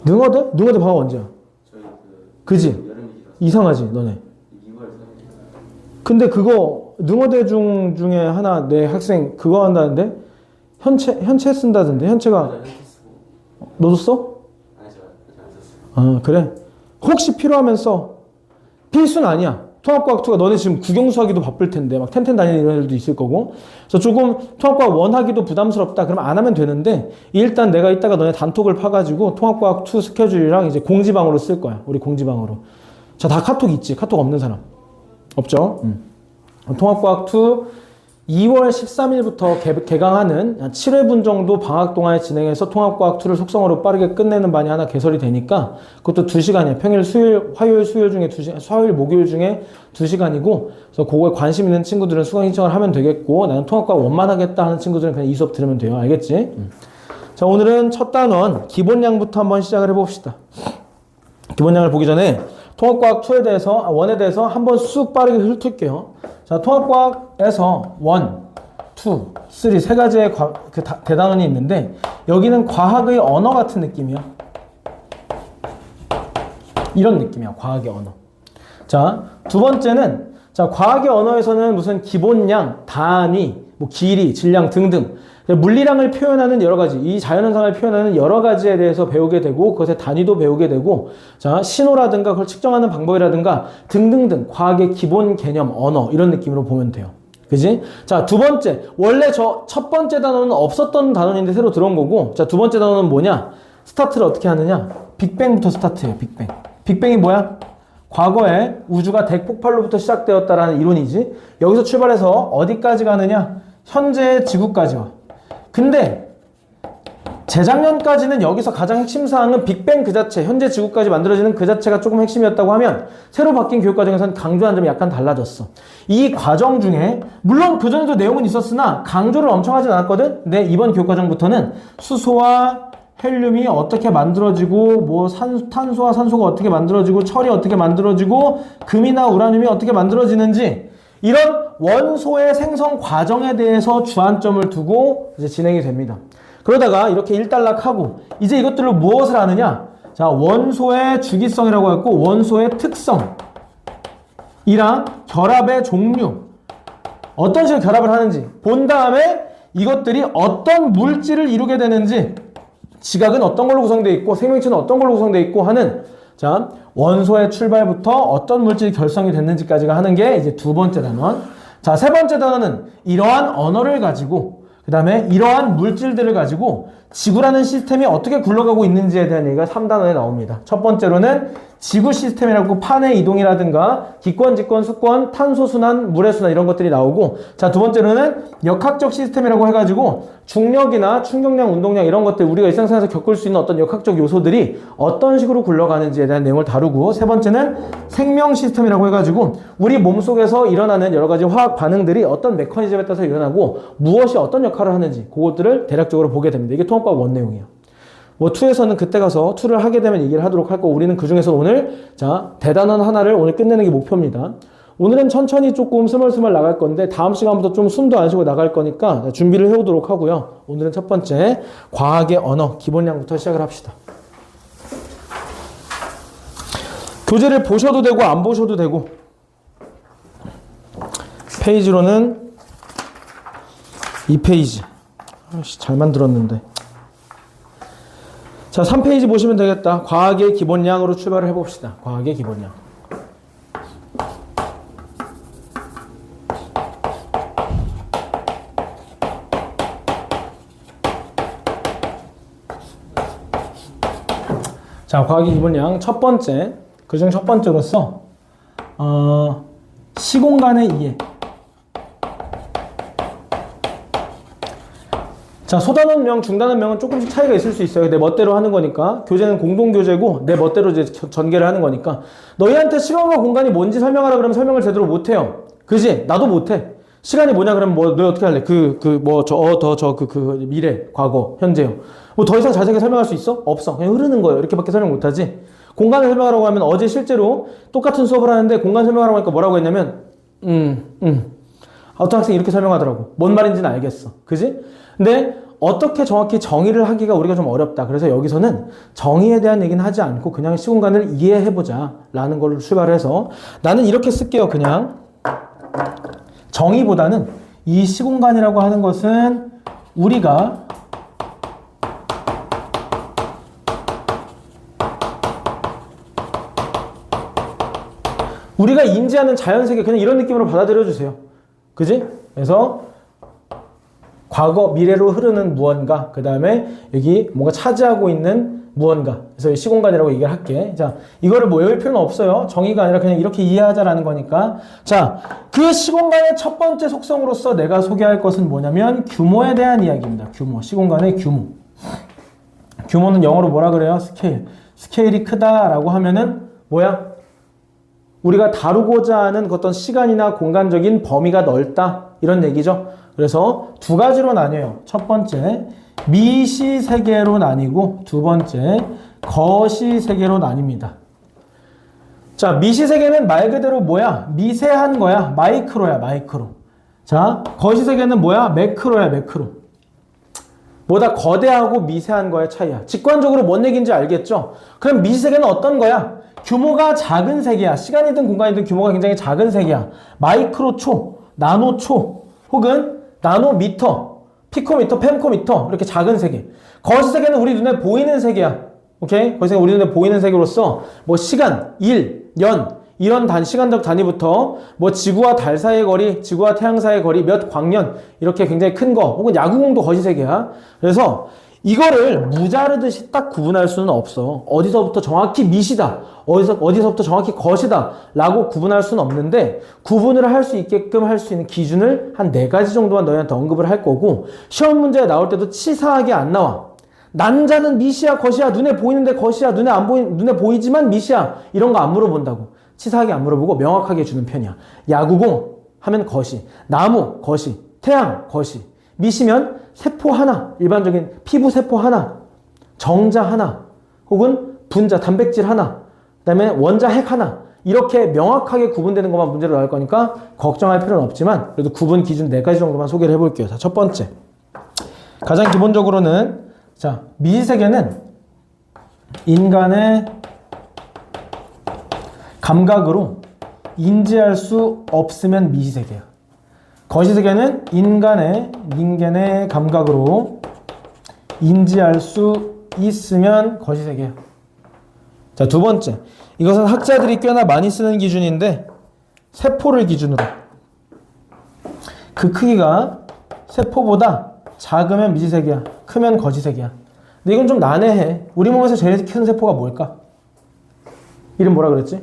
능어대? 능어대 방학 언제야? 저희 그지? 여름이라서 이상하지 너네. 2월 3일. 근데 그거 능어대 중에 하나 내 학생 그거 한다는데 현채 쓴다던데 현채가 현재 쓰고. 너도 써? 아니 제가 안 썼어요. 아 그래? 혹시 필요하면 써. 필수는 아니야. 통합과학 2가 너네 지금 국영수하기도 바쁠 텐데 막 텐텐 다니는 이런 애들도 있을 거고 그래서 조금 통합과학 1 하기도 부담스럽다 그러면 안 하면 되는데 일단 내가 이따가 너네 단톡을 파가지고 통합과학 2 스케줄이랑 이제 공지방으로 쓸 거야. 우리 공지방으로. 자, 다 카톡 있지? 카톡 없는 사람 없죠? 통합과학 2 2월 13일부터 개강하는 7회분 정도 방학 동안에 진행해서 통합과학 2를 속성으로 빠르게 끝내는 반이 하나 개설이 되니까 그것도 2시간이야. 평일 수요일, 화요일, 수요일 중에 2시간, 화요일, 목요일 중에 2시간이고 그래서 그거에 관심 있는 친구들은 수강 신청을 하면 되겠고 나는 통합과학 1만 하겠다 하는 친구들은 그냥 이 수업 들으면 돼요. 알겠지? 자, 오늘은 첫 단원 기본량부터 한번 시작을 해봅시다. 기본량을 보기 전에 통합과학 2에 대해서, 1에 대해서 한번 쑥 빠르게 훑을게요. 자, 통합과학에서 1, 2, 3, 세 가지의 대단원이 있는데 여기는 과학의 언어 같은 느낌이야. 이런 느낌이야, 과학의 언어. 자, 두 번째는 자, 과학의 언어에서는 무슨 기본량, 단위, 뭐 길이, 질량 등등 물리량을 표현하는 여러 가지, 이 자연현상을 표현하는 여러 가지에 대해서 배우게 되고 그것의 단위도 배우게 되고 자, 신호라든가 그걸 측정하는 방법이라든가 등등등 과학의 기본 개념, 언어 이런 느낌으로 보면 돼요. 그지? 자, 두 번째. 원래 저 첫 번째 단어는 없었던 단어인데 새로 들어온 거고 자, 두 번째 단어는 뭐냐? 스타트를 어떻게 하느냐? 빅뱅부터 스타트해요. 빅뱅. 빅뱅이 뭐야? 과거에 우주가 대폭발로부터 시작되었다라는 이론이지. 여기서 출발해서 어디까지 가느냐? 현재의 지구까지 와. 근데 재작년까지는 여기서 가장 핵심 사항은 빅뱅 그 자체, 현재 지구까지 만들어지는 그 자체가 조금 핵심이었다고 하면 새로 바뀐 교육 과정에서는 강조하는 점이 약간 달라졌어. 이 과정 중에 물론 그전에도 내용은 있었으나 강조를 엄청 하진 않았거든. 근데 이번 교육 과정부터는 수소와 헬륨이 어떻게 만들어지고 뭐 탄소와 산소가 어떻게 만들어지고 철이 어떻게 만들어지고 금이나 우라늄이 어떻게 만들어지는지 이런 원소의 생성 과정에 대해서 주안점을 두고 이제 진행이 됩니다. 그러다가 이렇게 일단락하고 이제 이것들을 무엇을 하느냐? 자, 원소의 주기성이라고 했고 원소의 특성 이랑 결합의 종류 어떤 식으로 결합을 하는지 본 다음에 이것들이 어떤 물질을 이루게 되는지 지각은 어떤 걸로 구성되어 있고 생명체는 어떤 걸로 구성되어 있고 하는 자, 원소의 출발부터 어떤 물질이 결성이 됐는지까지가 하는 게 이제 두 번째 단원. 자, 세 번째 단원은 이러한 언어를 가지고 그 다음에 이러한 물질들을 가지고 지구라는 시스템이 어떻게 굴러가고 있는지에 대한 얘기가 3단원에 나옵니다. 첫 번째로는 지구 시스템이라고 판의 이동이라든가 기권, 직권, 수권, 탄소 순환, 물의 순환 이런 것들이 나오고 자, 두 번째로는 역학적 시스템이라고 해가지고 중력이나 충격량, 운동량 이런 것들 우리가 일상생활에서 겪을 수 있는 어떤 역학적 요소들이 어떤 식으로 굴러가는지에 대한 내용을 다루고 세 번째는 생명 시스템이라고 해가지고 우리 몸속에서 일어나는 여러 가지 화학 반응들이 어떤 메커니즘에 따라서 일어나고 무엇이 어떤 역할을 하는지 그것들을 대략적으로 보게 됩니다. 이게 통합과학 원 내용이에요. 뭐 2에서는 그때 가서 2를 하게 되면 얘기를 하도록 할 거고 우리는 그 중에서 오늘 자 대단원 하나를 오늘 끝내는 게 목표입니다. 오늘은 천천히 조금 스멀스멀 나갈 건데 다음 시간부터 좀 숨도 안 쉬고 나갈 거니까 준비를 해오도록 하고요. 오늘은 첫 번째 과학의 언어 기본량부터 시작을 합시다. 교재를 보셔도 되고 안 보셔도 되고 페이지로는 2페이지 잘 만들었는데 자, 3페이지 보시면 되겠다. 과학의 기본량으로 출발을 해봅시다. 과학의 기본량. 자, 과학의 기본량 첫 번째, 그중 첫 번째로서 시공간의 이해. 자, 소단원명, 중단원명은 조금씩 차이가 있을 수 있어요. 내 멋대로 하는 거니까. 교재는 공동교재고 내 멋대로 이제 전개를 하는 거니까. 너희한테 시간과 공간이 뭔지 설명하라 그러면 설명을 제대로 못해요. 그지? 나도 못해. 시간이 뭐냐 그러면 뭐, 너 어떻게 할래? 미래, 과거, 현재요. 뭐 더 이상 자세하게 설명할 수 있어? 없어. 그냥 흐르는 거예요. 이렇게밖에 설명 못하지. 공간을 설명하라고 하면 어제 실제로 똑같은 수업을 하는데 공간 설명하라고 하니까 뭐라고 했냐면, 어떤 학생이 이렇게 설명하더라고. 뭔 말인지는 알겠어. 그지? 근데 어떻게 정확히 정의를 하기가 우리가 좀 어렵다. 그래서 여기서는 정의에 대한 얘기는 하지 않고 그냥 시공간을 이해해보자 라는 걸로 출발해서 나는 이렇게 쓸게요. 그냥 정의보다는 이 시공간이라고 하는 것은 우리가 인지하는 자연세계 그냥 이런 느낌으로 받아들여 주세요. 그지? 그래서 과거, 미래로 흐르는 무언가, 그 다음에 여기 뭔가 차지하고 있는 무언가. 그래서 시공간이라고 얘기를 할게. 자, 이거를 뭐 외울 필요는 없어요. 정의가 아니라 그냥 이렇게 이해하자라는 거니까. 자, 그 시공간의 첫 번째 속성으로서 내가 소개할 것은 뭐냐면 규모에 대한 이야기입니다. 규모, 시공간의 규모. 규모는 영어로 뭐라 그래요? 스케일. 스케일이 크다라고 하면은 뭐야? 우리가 다루고자 하는 어떤 시간이나 공간적인 범위가 넓다. 이런 얘기죠. 그래서 두 가지로 나뉘어요. 첫 번째, 미시세계로 나뉘고 두 번째, 거시세계로 나뉩니다. 자, 미시세계는 말 그대로 뭐야? 미세한 거야. 마이크로야, 마이크로. 자, 거시세계는 뭐야? 매크로야, 매크로. 뭐다 거대하고 미세한 거의 차이야. 직관적으로 뭔 얘기인지 알겠죠? 그럼 미시세계는 어떤 거야? 규모가 작은 세계야. 시간이든 공간이든 규모가 굉장히 작은 세계야. 마이크로초, 나노초, 혹은 나노미터, 피코미터, 펜코미터 이렇게 작은 세계. 거시세계는 우리 눈에 보이는 세계야. 오케이? 거시세계는 우리 눈에 보이는 세계로서 뭐 시간, 일, 년 이런 시간적 단위부터 뭐 지구와 달 사이의 거리, 지구와 태양 사이의 거리 몇 광년 이렇게 굉장히 큰 거 혹은 야구공도 거시세계야. 그래서 이거를 무자르듯이 딱 구분할 수는 없어. 어디서부터 정확히 미시다, 어디서부터 정확히 거시다 라고 구분할 수는 없는데 구분을 할 수 있게끔 할 수 있는 기준을 한 4가지 정도만 너희한테 언급을 할 거고 시험 문제에 나올 때도 치사하게 안 나와. 난자는 미시야, 거시야, 눈에 보이는데 거시야, 눈에 보이지만 미시야 이런 거 안 물어본다고. 치사하게 안 물어보고 명확하게 주는 편이야. 야구공 하면 거시, 나무 거시, 태양 거시, 미시면 세포 하나, 일반적인 피부 세포 하나, 정자 하나, 혹은 분자, 단백질 하나, 그 다음에 원자 핵 하나 이렇게 명확하게 구분되는 것만 문제로 나올 거니까 걱정할 필요는 없지만 그래도 구분 기준 4가지 정도만 소개를 해볼게요. 자, 첫 번째, 가장 기본적으로는 자, 미시세계는 인간의 감각으로 인지할 수 없으면 미시세계야. 거시세계는 인간의 감각으로 인지할 수 있으면 거시세계야. 자, 두 번째, 이것은 학자들이 꽤나 많이 쓰는 기준인데 세포를 기준으로 그 크기가 세포보다 작으면 미시세계야, 크면 거시세계야. 근데 이건 좀 난해해. 우리 몸에서 제일 큰 세포가 뭘까? 이름 뭐라 그랬지?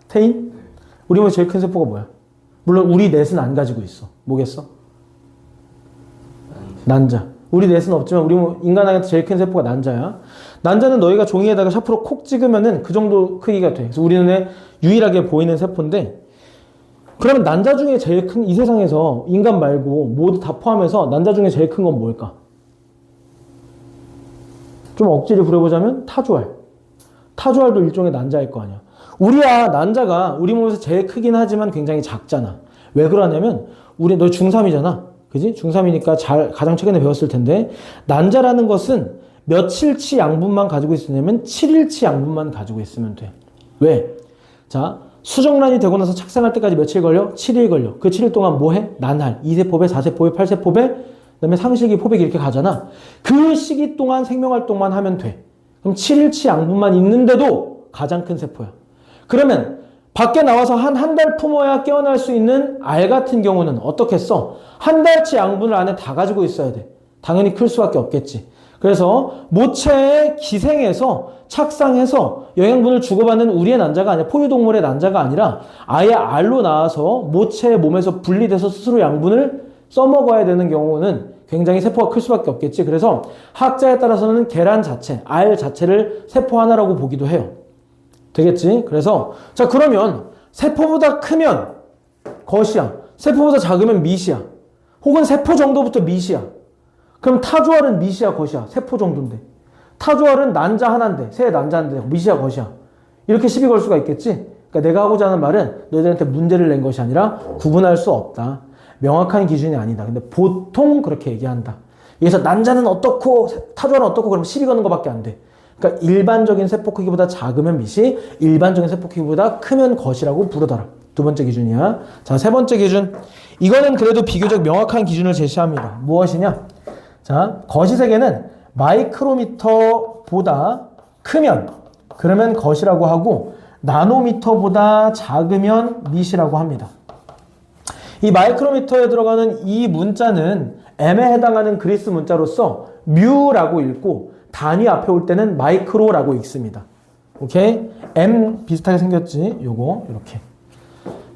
태인? 우리 몸에서 제일 큰 세포가 뭐야? 물론 우리 넷은 안 가지고 있어. 뭐겠어? 난자. 우리 넷은 없지만 우리 인간한테 제일 큰 세포가 난자야. 난자는 너희가 종이에다가 샤프로 콕 찍으면은 그 정도 크기가 돼. 그래서 우리 눈에 유일하게 보이는 세포인데 그러면 난자 중에 제일 큰 이 세상에서 인간 말고 모두 다 포함해서 난자 중에 제일 큰 건 뭘까? 좀 억지를 부려보자면 타조알. 타조알도 일종의 난자일 거 아니야. 난자가 우리 몸에서 제일 크긴 하지만 굉장히 작잖아. 왜 그러냐면 너 중3이잖아. 그지? 중3이니까 가장 최근에 배웠을 텐데 난자라는 것은 며칠치 양분만 가지고 있으냐면 7일치 양분만 가지고 있으면 돼. 왜? 자, 수정란이 되고 나서 착상할 때까지 며칠 걸려? 7일 걸려. 그 7일 동안 뭐 해? 난할. 2세포배, 4세포배, 8세포배, 그 다음에 상실기, 포배기 이렇게 가잖아. 그 시기 동안 생명활동만 하면 돼. 그럼 7일치 양분만 있는데도 가장 큰 세포야. 그러면 밖에 나와서 한 달 품어야 깨어날 수 있는 알 같은 경우는 어떻게 써? 한 달치 양분을 안에 다 가지고 있어야 돼. 당연히 클 수밖에 없겠지. 그래서 모체에 기생해서 착상해서 영양분을 주고받는 우리의 난자가 아니라 포유동물의 난자가 아니라 아예 알로 나와서 모체의 몸에서 분리돼서 스스로 양분을 써먹어야 되는 경우는 굉장히 세포가 클 수밖에 없겠지. 그래서 학자에 따라서는 계란 자체, 알 자체를 세포 하나라고 보기도 해요. 되겠지? 그래서 자, 그러면 세포보다 크면 거시야, 세포보다 작으면 미시야, 혹은 세포 정도부터 미시야. 그럼 타조알은 미시야, 거시야? 세포 정도인데. 타조알은 난자 하나인데, 새 난자인데 미시야, 거시야? 이렇게 시비 걸 수가 있겠지? 그러니까 내가 하고자 하는 말은 너희들한테 문제를 낸 것이 아니라 구분할 수 없다. 명확한 기준이 아니다. 근데 보통 그렇게 얘기한다. 여기서 난자는 어떻고 타조화는 어떻고 그러면 시비 거는 것밖에 안 돼. 그러니까 일반적인 세포 크기보다 작으면 밑이, 일반적인 세포 크기보다 크면 것이라고 부르더라. 두 번째 기준이야. 자, 세 번째 기준. 이거는 그래도 비교적 명확한 기준을 제시합니다. 무엇이냐? 자, 거시세계는 마이크로미터보다 크면 그러면 것이라고 하고 나노미터보다 작으면 밑이라고 합니다. 이 마이크로미터에 들어가는 이 문자는 M에 해당하는 그리스 문자로서 뮤라고 읽고 단위 앞에 올 때는 마이크로라고 읽습니다. 오케이? M 비슷하게 생겼지? 요거 이렇게.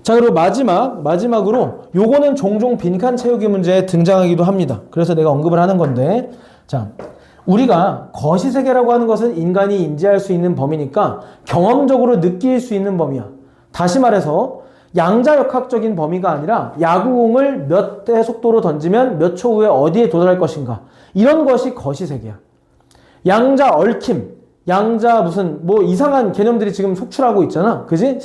자, 그리고 마지막으로 요거는 종종 빈칸 채우기 문제에 등장하기도 합니다. 그래서 내가 언급을 하는 건데, 자, 우리가 거시세계라고 하는 것은 인간이 인지할 수 있는 범위니까 경험적으로 느낄 수 있는 범위야. 다시 말해서 양자역학적인 범위가 아니라 야구공을 몇 대 속도로 던지면 몇 초 후에 어디에 도달할 것인가. 이런 것이 거시세계야. 양자 얽힘, 양자 무슨 뭐 이상한 개념들이 지금 속출하고 있잖아. 그지?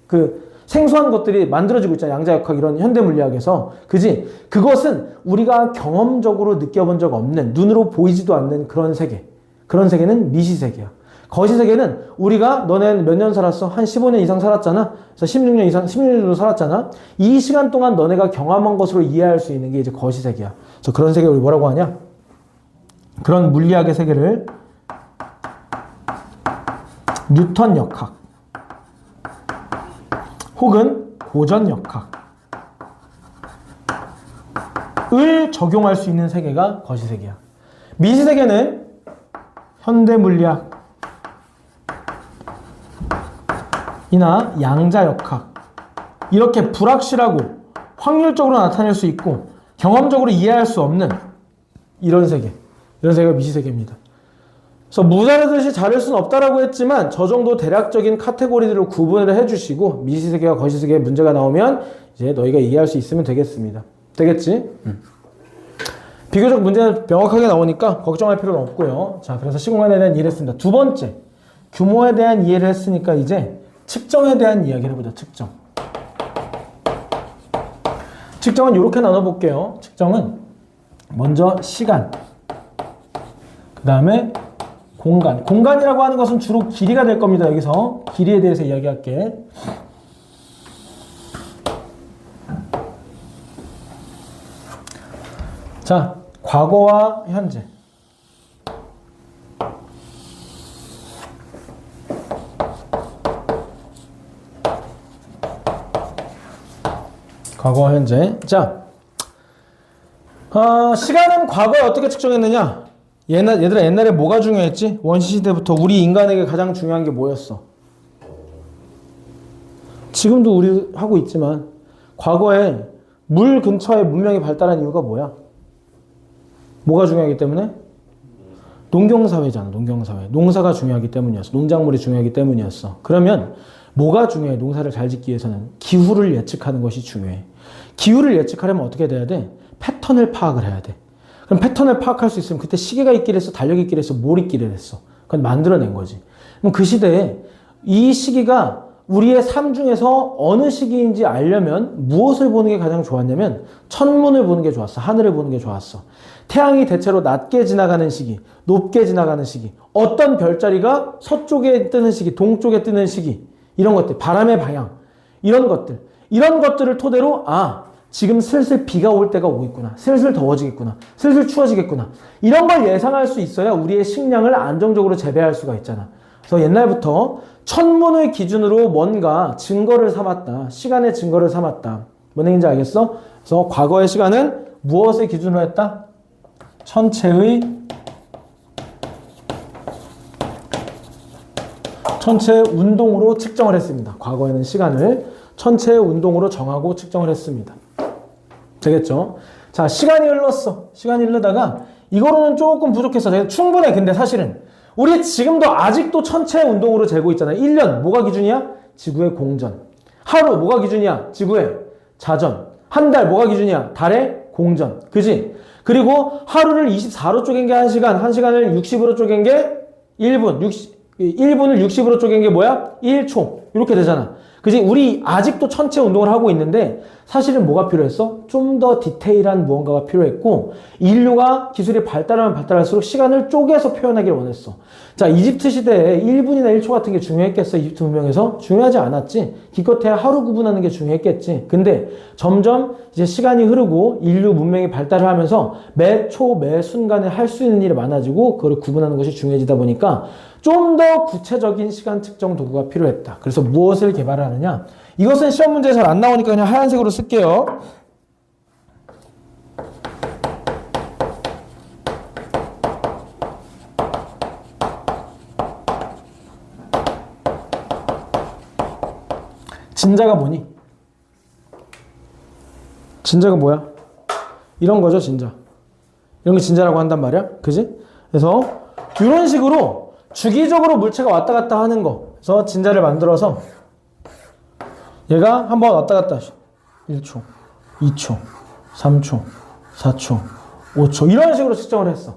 그 생소한 것들이 만들어지고 있잖아. 양자역학 이런 현대물리학에서. 그지? 그것은 우리가 경험적으로 느껴본 적 없는, 눈으로 보이지도 않는 그런 세계. 그런 세계는 미시세계야. 거시세계는 우리가 너네는 몇 년 살았어? 한 15년 이상 살았잖아. 그래서 16년 이상, 16년 정도 살았잖아. 이 시간 동안 너네가 경험한 것으로 이해할 수 있는 게 이제 거시세계야. 그래서 그런 세계를 우리 뭐라고 하냐? 그런 물리학의 세계를 뉴턴 역학 혹은 고전 역학을 적용할 수 있는 세계가 거시세계야. 미시세계는 현대 물리학 이나 양자역학 이렇게 불확실하고 확률적으로 나타낼 수 있고 경험적으로 이해할 수 없는 이런 세계, 이런 세계가 미시세계입니다. 그래서 무자르듯이 자를 수는 없다라고 했지만 저 정도 대략적인 카테고리들을 구분을 해주시고 미시세계와 거시세계에 문제가 나오면 이제 너희가 이해할 수 있으면 되겠습니다. 되겠지? 비교적 문제는 명확하게 나오니까 걱정할 필요는 없고요. 자, 그래서 시공간에 대한 이해를 했습니다. 두 번째, 규모에 대한 이해를 했으니까 이제 측정에 대한 이야기를 해보자. 측정은 이렇게 나눠볼게요. 측정은 먼저 시간, 그 다음에 공간. 공간이라고 하는 것은 주로 길이가 될 겁니다. 여기서 길이에 대해서 이야기할게. 자, 과거와 현재. 과거와 현재. 자, 시간은 과거에 어떻게 측정했느냐? 얘들아, 옛날에 뭐가 중요했지? 원시시대부터 우리 인간에게 가장 중요한 게 뭐였어? 지금도 우리 하고 있지만 과거에 물 근처에 문명이 발달한 이유가 뭐야? 뭐가 중요하기 때문에? 농경사회잖아. 농경사회. 농사가 중요하기 때문이었어. 농작물이 중요하기 때문이었어. 그러면 뭐가 중요해? 농사를 잘 짓기 위해서는 기후를 예측하는 것이 중요해. 기후를 예측하려면 어떻게 돼야 돼? 패턴을 파악을 해야 돼. 그럼 패턴을 파악할 수 있으면 그때 시계가 있기를 했어, 달력이 있기를 했어, 뭘 있기를 했어. 그건 만들어낸 거지. 그럼 그 시대에 이 시기가 우리의 삶 중에서 어느 시기인지 알려면 무엇을 보는 게 가장 좋았냐면 천문을 보는 게 좋았어. 하늘을 보는 게 좋았어. 태양이 대체로 낮게 지나가는 시기, 높게 지나가는 시기, 어떤 별자리가 서쪽에 뜨는 시기, 동쪽에 뜨는 시기, 이런 것들, 바람의 방향, 이런 것들을 토대로 지금 슬슬 비가 올 때가 오고 있구나. 슬슬 더워지겠구나. 슬슬 추워지겠구나. 이런 걸 예상할 수 있어야 우리의 식량을 안정적으로 재배할 수가 있잖아. 그래서 옛날부터 천문을 기준으로 뭔가 증거를 삼았다. 시간의 증거를 삼았다. 뭔 얘기인지 알겠어? 그래서 과거의 시간은 무엇을 기준으로 했다? 천체의 운동으로 측정을 했습니다. 과거에는 시간을 천체의 운동으로 정하고 측정을 했습니다. 되겠죠? 자, 시간이 흘렀어. 시간이 흐르다가 이거로는 조금 부족했어. 충분해. 근데 사실은 우리 지금도 아직도 천체의 운동으로 재고 있잖아요. 1년 뭐가 기준이야? 지구의 공전. 하루 뭐가 기준이야? 지구의 자전. 한 달 뭐가 기준이야? 달의 공전. 그지? 그리고 하루를 24로 쪼갠 게 1시간, 1시간을 60으로 쪼갠 게 1분, 1분을 60으로 쪼갠 게 뭐야? 1초. 이렇게 되잖아. 그지? 우리 아직도 천체 운동을 하고 있는데 사실은 뭐가 필요했어? 좀 더 디테일한 무언가가 필요했고 인류가 기술이 발달하면 발달할수록 시간을 쪼개서 표현하기를 원했어. 자, 이집트 시대에 1분이나 1초 같은 게 중요했겠어? 이집트 문명에서? 중요하지 않았지. 기껏해야 하루 구분하는 게 중요했겠지. 근데 점점 이제 시간이 흐르고 인류 문명이 발달을 하면서 매 초, 매 순간에 할 수 있는 일이 많아지고 그걸 구분하는 것이 중요해지다 보니까 좀 더 구체적인 시간 측정 도구가 필요했다. 그래서 무엇을 개발하느냐? 이것은 시험 문제에 잘 안 나오니까 그냥 하얀색으로 쓸게요. 진자가 뭐니? 진자가 뭐야? 이런 거죠, 진자. 이런 게 진자라고 한단 말이야. 그지? 그래서 이런 식으로 주기적으로 물체가 왔다 갔다 하는 거. 그래서 진자를 만들어서 얘가 한번 왔다 갔다 1초, 2초, 3초, 4초, 5초 이런 식으로 측정을 했어.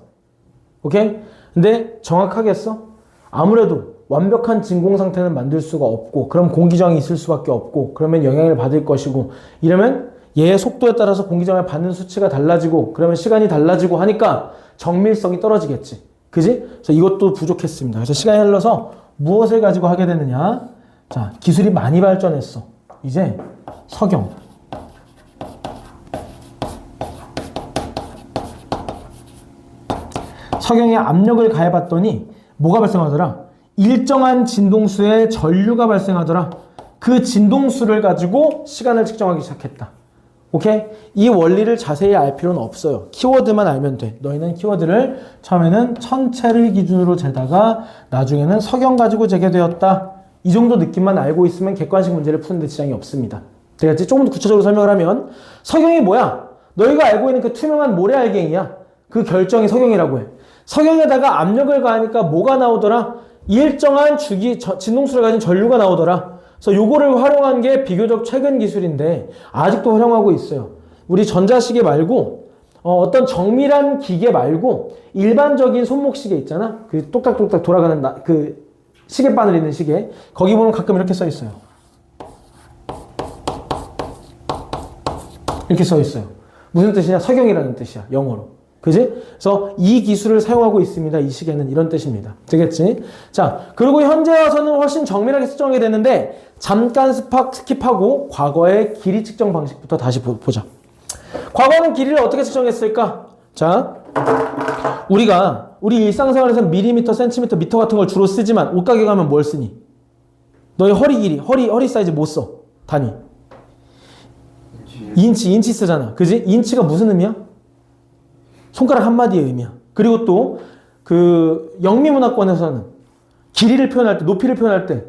오케이? 근데 정확하겠어? 아무래도 완벽한 진공 상태는 만들 수가 없고 그럼 공기저항이 있을 수밖에 없고 그러면 영향을 받을 것이고 이러면 얘의 속도에 따라서 공기저항을 받는 수치가 달라지고 그러면 시간이 달라지고 하니까 정밀성이 떨어지겠지. 그지? 그래서 이것도 부족했습니다. 그래서 시간이 흘러서 무엇을 가지고 하게 되느냐? 자, 기술이 많이 발전했어. 이제 석영. 석영에 압력을 가해봤더니 뭐가 발생하더라? 일정한 진동수의 전류가 발생하더라. 그 진동수를 가지고 시간을 측정하기 시작했다. 오케이? 이 원리를 자세히 알 필요는 없어요. 키워드만 알면 돼. 너희는 키워드를 처음에는 천체를 기준으로 재다가 나중에는 석영 가지고 재게되었다. 이 정도 느낌만 알고 있으면 객관식 문제를 푸는데 지장이 없습니다. 되겠지? 조금 더 구체적으로 설명을 하면 석영이 뭐야? 너희가 알고 있는 그 투명한 모래알갱이야. 그 결정이 석영이라고 해. 석영에다가 압력을 가하니까 뭐가 나오더라? 일정한 진동수를 가진 전류가 나오더라. 그래서 요거를 활용한 게 비교적 최근 기술인데 아직도 활용하고 있어요. 우리 전자시계 말고 어떤 정밀한 기계 말고 일반적인 손목시계 있잖아. 그 똑딱똑딱 돌아가는 그 시계바늘 있는 시계. 거기 보면 가끔 이렇게 써 있어요. 이렇게 써 있어요. 무슨 뜻이냐? 석영이라는 뜻이야. 영어로. 그지? 그래서 이 기술을 사용하고 있습니다. 이 시계는 이런 뜻입니다. 되겠지? 자, 그리고 현재 와서는 훨씬 정밀하게 측정하게 되는데 잠깐 스킵하고 과거의 길이 측정 방식부터 다시 보자. 과거는 길이를 어떻게 측정했을까? 자, 우리 일상생활에서 밀리미터, 센티미터, 미터 같은 걸 주로 쓰지만 옷가게 가면 뭘 쓰니? 너의 허리 길이, 허리 사이즈 못 써. 단위. 인치 쓰잖아. 그지? 인치가 무슨 의미야? 손가락 한마디의 의미야. 그리고 또 그 영미문화권에서는 길이를 표현할 때, 높이를 표현할 때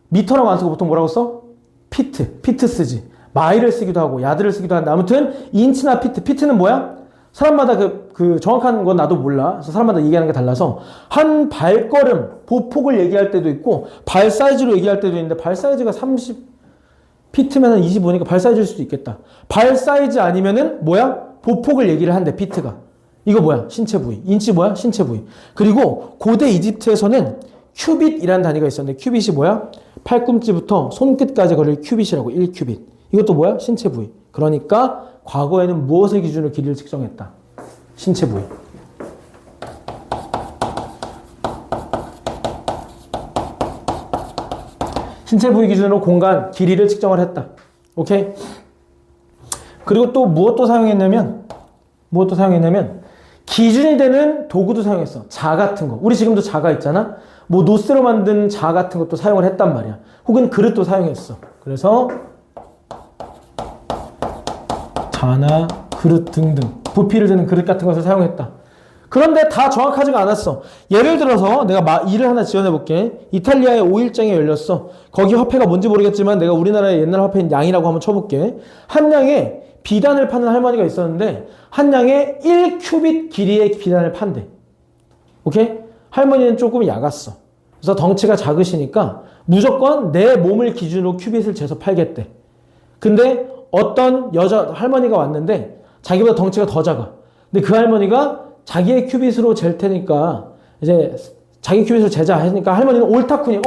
미터라고 안 쓰고 보통 뭐라고 써? 피트 쓰지. 마일을 쓰기도 하고 야드를 쓰기도 하는데 아무튼 인치나 피트는 뭐야? 사람마다 그 정확한 건 나도 몰라. 그래서 사람마다 얘기하는 게 달라서 한 발걸음 보폭을 얘기할 때도 있고 발 사이즈로 얘기할 때도 있는데 발 사이즈가 30피트면 한 25니까 발 사이즈일 수도 있겠다. 발 사이즈 아니면은 뭐야? 보폭을 얘기를 한대. 피트가. 이거 뭐야? 신체 부위. 인치 뭐야? 신체 부위. 그리고 고대 이집트에서는 큐빗이라는 단위가 있었는데 큐빗이 뭐야? 팔꿈치부터 손끝까지 거리를 큐빗이라고. 1큐빗. 이것도 뭐야? 신체 부위. 그러니까 과거에는 무엇을 기준으로 길이를 측정했다? 신체 부위. 신체 부위 기준으로 공간, 길이를 측정을 했다. 오케이? 그리고 또 무엇도 사용했냐면 기준이 되는 도구도 사용했어. 자 같은 거. 우리 지금도 자가 있잖아. 뭐 노스로 만든 자 같은 것도 사용을 했단 말이야. 혹은 그릇도 사용했어. 그래서 자나 그릇 등등 부피를 재는 그릇 같은 것을 사용했다. 그런데 다 정확하지가 않았어. 예를 들어서 내가 일을 하나 지원해 볼게. 이탈리아의 5일장이 열렸어. 거기 화폐가 뭔지 모르겠지만 내가 우리나라의 옛날 화폐인 양이라고 한번 쳐볼게. 한 양에 비단을 파는 할머니가 있었는데 한 양에 1큐빗 길이의 비단을 판대. 오케이? 할머니는 조금 약았어. 그래서 덩치가 작으시니까 무조건 내 몸을 기준으로 큐빗을 재서 팔겠대. 근데 어떤 할머니가 왔는데 자기보다 덩치가 더 작아. 근데 그 할머니가 자기의 큐빗으로 잴 테니까 이제 자기 큐빗으로 재자 했으니까 할머니는 옳다쿠니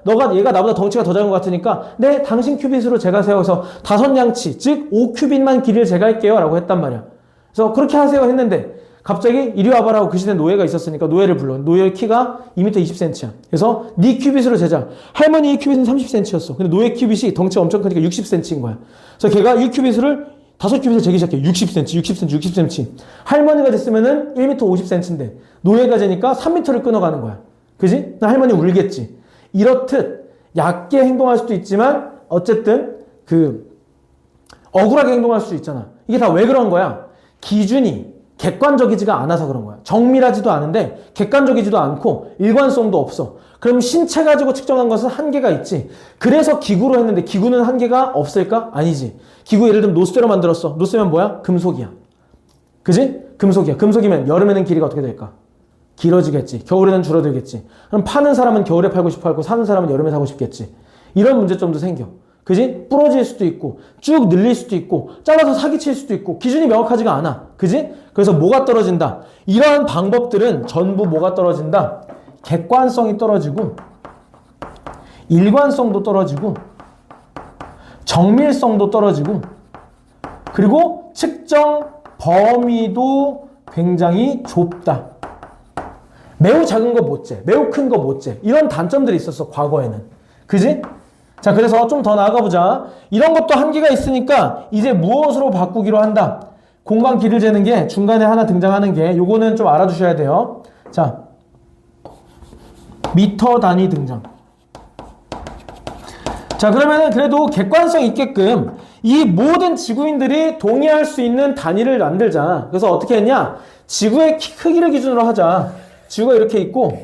너가 얘가 나보다 덩치가 더 작은 것 같으니까 네 당신 큐빗으로 제가 세워서 5양치 즉 5큐빗만 길이를 제가 할게요 라고 했단 말이야. 그래서 그렇게 하세요 했는데 갑자기 이리 와봐라고 그 시대에 노예가 있었으니까 노예를 불러. 노예의 키가 2m 20cm야. 그래서 네 큐빗으로 재자. 할머니의 큐빗은 30cm였어. 근데 노예 큐빗이 덩치가 엄청 크니까 60cm인 거야. 그래서 걔가 1큐빗을 5큐빗을 재기 시작해. 60cm. 할머니가 됐으면은 1m 50cm인데 노예가 되니까 3m를 끊어가는 거야. 그지? 할머니 울겠지. 이렇듯 얕게 행동할 수도 있지만 어쨌든 억울하게 행동할 수도 있잖아. 이게 다 왜 그런 거야? 기준이 객관적이지가 않아서 그런 거야. 정밀하지도 않은데 객관적이지도 않고 일관성도 없어. 그럼 신체 가지고 측정한 것은 한계가 있지. 그래서 기구로 했는데 기구는 한계가 없을까? 아니지. 기구 예를 들면 노쇠로 만들었어. 노쇠면 뭐야? 금속이야. 그지? 금속이야. 금속이면 여름에는 길이가 어떻게 될까? 길어지겠지. 겨울에는 줄어들겠지. 그럼 파는 사람은 겨울에 팔고 싶어 하고 사는 사람은 여름에 사고 싶겠지. 이런 문제점도 생겨. 그지? 부러질 수도 있고 쭉 늘릴 수도 있고 잘라서 사기칠 수도 있고 기준이 명확하지가 않아. 그지? 그래서 뭐가 떨어진다? 이러한 방법들은 전부 뭐가 떨어진다? 객관성이 떨어지고 일관성도 떨어지고 정밀성도 떨어지고 그리고 측정 범위도 굉장히 좁다. 매우 작은 거 못 재, 매우 큰 거 못 재. 이런 단점들이 있었어 과거에는. 그지? 자, 그래서 좀 더 나아가보자. 이런 것도 한계가 있으니까 이제 무엇으로 바꾸기로 한다? 공간 길을 재는 게 중간에 하나 등장하는 게 요거는 좀 알아두셔야 돼요. 자, 미터 단위 등장. 자, 그러면은 그래도 객관성 있게끔 이 모든 지구인들이 동의할 수 있는 단위를 만들자. 그래서 어떻게 했냐? 지구의 크기를 기준으로 하자. 지구가 이렇게 있고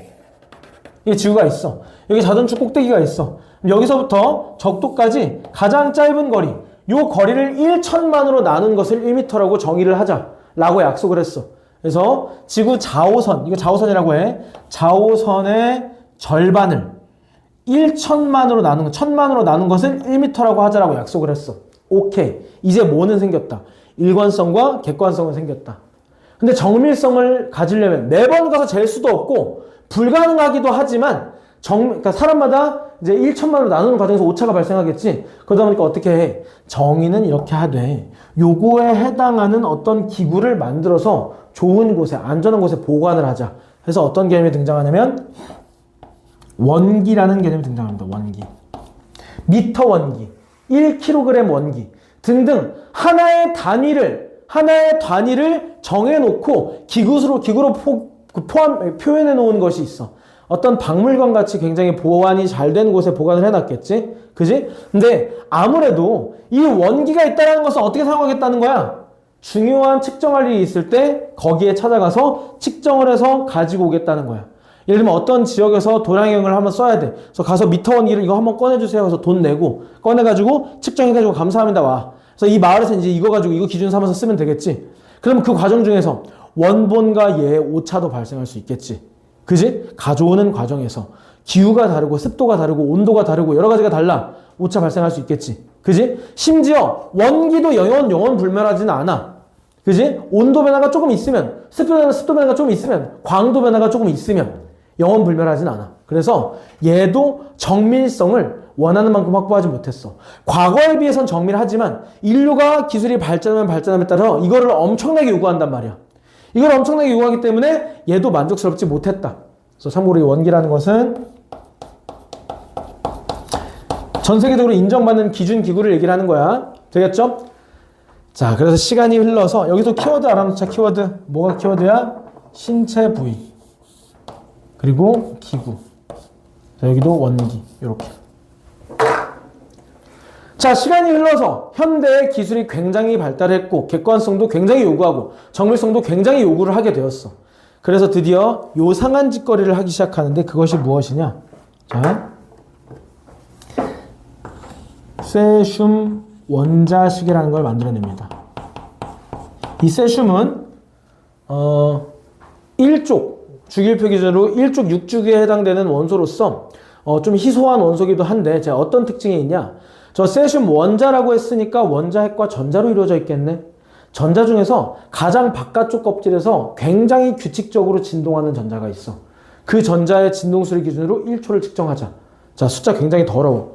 이게 지구가 있어. 여기 자전축 꼭대기가 있어. 여기서부터 적도까지 가장 짧은 거리, 요 거리를 1천만으로 나눈 것을 1m라고 정의를 하자라고 약속을 했어. 그래서 지구 자오선, 이거 자오선이라고 해. 자오선의 절반을 1천만으로 나눈, 1000만으로 나눈 것을 1m라고 하자라고 약속을 했어. 오케이. 이제 뭐는 생겼다? 일관성과 객관성은 생겼다. 근데 정밀성을 가지려면 매번 가서 잴 수도 없고 불가능하기도 하지만 그러니까 사람마다 이제 1천만으로 나누는 과정에서 오차가 발생하겠지. 그러다 보니까 어떻게 해? 정의는 이렇게 하되 요거에 해당하는 어떤 기구를 만들어서 좋은 곳에, 안전한 곳에 보관을 하자. 그래서 어떤 개념이 등장하냐면 원기라는 개념이 등장합니다. 원기. 미터 원기, 1kg 원기 등등 하나의 단위를 정해놓고 기구로 표현해 놓은 것이 있어. 어떤 박물관 같이 굉장히 보안이 잘 된 곳에 보관을 해놨겠지? 그지? 근데 아무래도 이 원기가 있다는 것은 어떻게 사용하겠다는 거야? 중요한 측정할 일이 있을 때 거기에 찾아가서 측정을 해서 가지고 오겠다는 거야. 예를 들면 어떤 지역에서 도량형을 한번 써야 돼. 그래서 가서 미터 원기를 이거 한번 꺼내주세요. 그래서 돈 내고 꺼내가지고 측정해가지고 감사합니다. 와. 그래서 이 마을에서 이제 이거 가지고 이거 기준 삼아서 쓰면 되겠지. 그럼 그 과정 중에서 원본과 얘의 오차도 발생할 수 있겠지. 그지? 가져오는 과정에서 기후가 다르고 습도가 다르고 온도가 다르고 여러 가지가 달라. 오차 발생할 수 있겠지. 그지? 심지어 원기도 영원 불멸하지는 않아. 그지? 온도 변화가 조금 있으면 습도 변화가 조금 있으면 광도 변화가 조금 있으면 영원 불멸하지는 않아. 그래서 얘도 정밀성을 원하는 만큼 확보하지 못했어. 과거에 비해선 정밀하지만 인류가 기술이 발전함에 따라 이거를 엄청나게 요구한단 말이야. 이걸 엄청나게 요구하기 때문에 얘도 만족스럽지 못했다. 그래서 참고로 이 원기라는 것은 전 세계적으로 인정받는 기준 기구를 얘기를 하는 거야. 되겠죠? 자, 그래서 시간이 흘러서 여기서 키워드 알아놓자. 키워드. 뭐가 키워드야? 신체 부위. 그리고 기구. 자, 여기도 원기. 이렇게. 자, 시간이 흘러서 현대의 기술이 굉장히 발달했고 객관성도 굉장히 요구하고 정밀성도 굉장히 요구를 하게 되었어. 그래서 드디어 요 상한 짓거리를 하기 시작하는데 그것이 무엇이냐? 자, 세슘 원자식이라는 걸 만들어냅니다. 이 세슘은 1족, 주기율표 기준으로 1족 6주기에 해당되는 원소로서 좀 희소한 원소기도 한데 자, 어떤 특징이 있냐? 저 세슘 원자라고 했으니까 원자핵과 전자로 이루어져 있겠네. 전자 중에서 가장 바깥쪽 껍질에서 굉장히 규칙적으로 진동하는 전자가 있어. 그 전자의 진동수를 기준으로 1초를 측정하자. 자, 숫자 굉장히 더러워.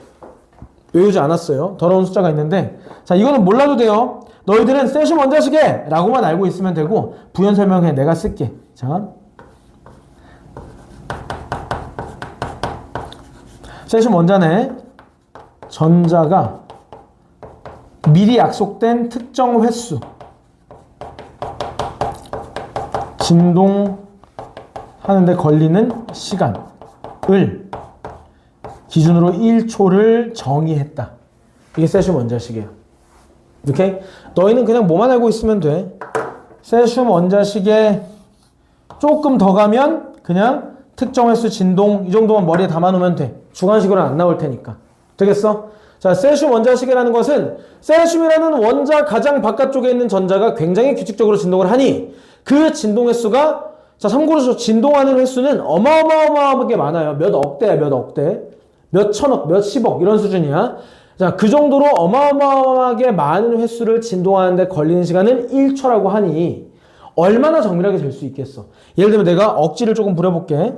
외우지 않았어요. 더러운 숫자가 있는데, 자, 이거는 몰라도 돼요. 너희들은 세슘 원자식에 라고만 알고 있으면 되고, 부연 설명해. 내가 쓸게. 자, 세슘 원자내 전자가 미리 약속된 특정 횟수 진동하는데 걸리는 시간을 기준으로 1초를 정의했다. 이게 세슘 원자식이에요. 오케이? 너희는 그냥 뭐만 알고 있으면 돼. 세슘 원자식에 조금 더 가면 그냥 특정 횟수 진동 이 정도만 머리에 담아놓으면 돼. 주관식으로는 안 나올 테니까. 되겠어? 자, 세슘 원자식이라는 것은 세슘이라는 원자 가장 바깥쪽에 있는 전자가 굉장히 규칙적으로 진동을 하니 그 진동 횟수가, 자, 참고로 저 진동하는 횟수는 어마어마하게 많아요. 몇 억대야, 몇 억대. 몇 천억, 몇 십억 이런 수준이야. 자, 그 정도로 어마어마하게 많은 횟수를 진동하는데 걸리는 시간은 1초라고 하니 얼마나 정밀하게 될 수 있겠어. 예를 들면 내가 억지를 조금 부려볼게.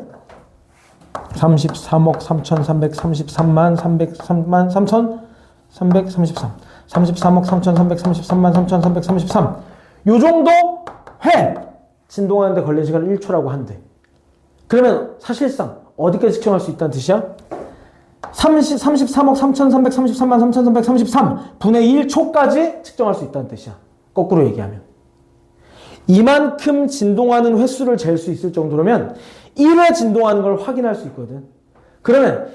33억 3,333만 303만 3,333 33억 3,333만 3,333 요 정도 회 진동하는데 걸리는 시간은 1초라고 한대. 그러면 사실상 어디까지 측정할 수 있다는 뜻이야? 33억 3,333만 3,333 분의 1초까지 측정할 수 있다는 뜻이야. 거꾸로 얘기하면. 이만큼 진동하는 횟수를 잴 수 있을 정도라면 1회 진동하는 걸 확인할 수 있거든. 그러면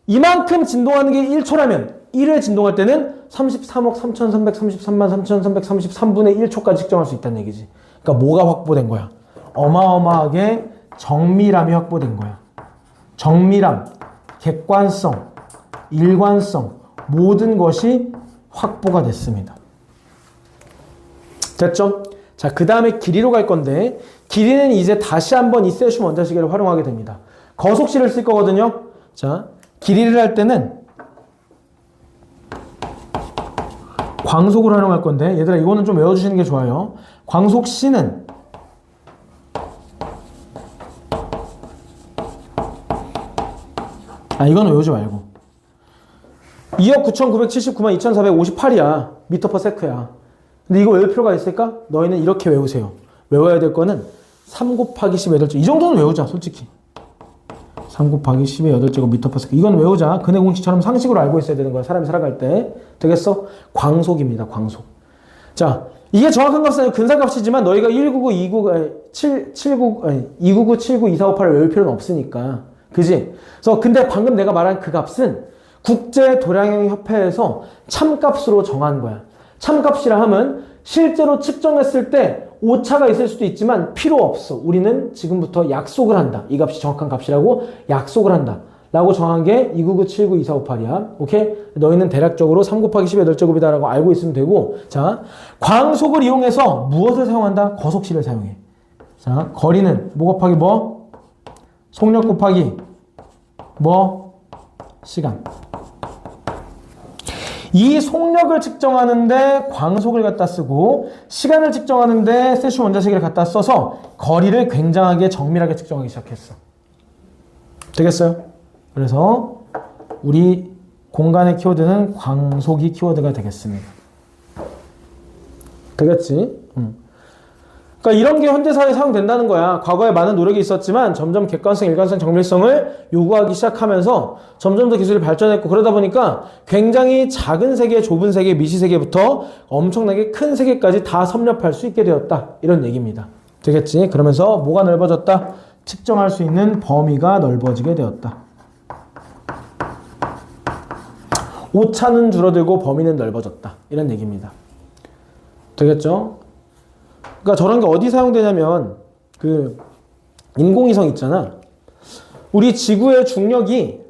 이만큼 진동하는 게 1초라면 1회 진동할 때는 33억 3,333만 3,333분의 1초까지 측정할 수 있다는 얘기지. 그러니까 뭐가 확보된 거야? 어마어마하게 정밀함이 확보된 거야. 정밀함, 객관성, 일관성 모든 것이 확보가 됐습니다. 됐죠? 자, 그 다음에 길이로 갈 건데 길이는 이제 다시 한번 이 세슘 원자시계를 활용하게 됩니다. 거속시를 쓸 거거든요. 자, 길이를 할 때는 광속을 활용할 건데 얘들아 이거는 좀 외워주시는 게 좋아요. 광속시는 이거는 외우지 말고 2억 9,979만 2,458이야. 미터 퍼 세크야. 근데 이거 외울 필요가 있을까? 너희는 이렇게 외우세요. 외워야 될 거는 3 곱하기 10의 8제곱. 이 정도는 외우자, 솔직히. 3 곱하기 10의 8제곱 미터 퍼 세크. 이건 외우자. 근해 공식처럼 상식으로 알고 있어야 되는 거야. 사람이 살아갈 때. 되겠어? 광속입니다, 광속. 자, 이게 정확한 값은 근사값이지만 너희가 199, 299, 79, 2458을 외울 필요는 없으니까. 그지? 그래서 근데 방금 내가 말한 그 값은 국제도량형협회에서 참값으로 정한 거야. 참값이라 하면 실제로 측정했을 때 오차가 있을 수도 있지만 필요 없어. 우리는 지금부터 약속을 한다. 이 값이 정확한 값이라고 약속을 한다. 라고 정한 게 299792458이야. 오케이? 너희는 대략적으로 3 곱하기 10의 8제곱이다 라고 알고 있으면 되고, 자, 광속을 이용해서 무엇을 사용한다? 거속시를 사용해. 자, 거리는 뭐 곱하기 뭐? 속력 곱하기 뭐? 시간. 이 속력을 측정하는데 광속을 갖다 쓰고 시간을 측정하는데 세슘 원자식을 갖다 써서 거리를 굉장하게 정밀하게 측정하기 시작했어. 되겠어요? 그래서 우리 공간의 키워드는 광속이 키워드가 되겠습니다. 되겠지? 그러니까 이런 게 현대사회에 사용된다는 거야. 과거에 많은 노력이 있었지만 점점 객관성, 일관성, 정밀성을 요구하기 시작하면서 점점 더 기술이 발전했고 그러다 보니까 굉장히 작은 세계, 좁은 세계, 미시세계부터 엄청나게 큰 세계까지 다 섭렵할 수 있게 되었다. 이런 얘기입니다. 되겠지? 그러면서 뭐가 넓어졌다? 측정할 수 있는 범위가 넓어지게 되었다. 오차는 줄어들고 범위는 넓어졌다. 이런 얘기입니다. 되겠죠? 그러니까 저런 게 어디 사용되냐면 그 인공위성 있잖아. 우리 지구의 중력이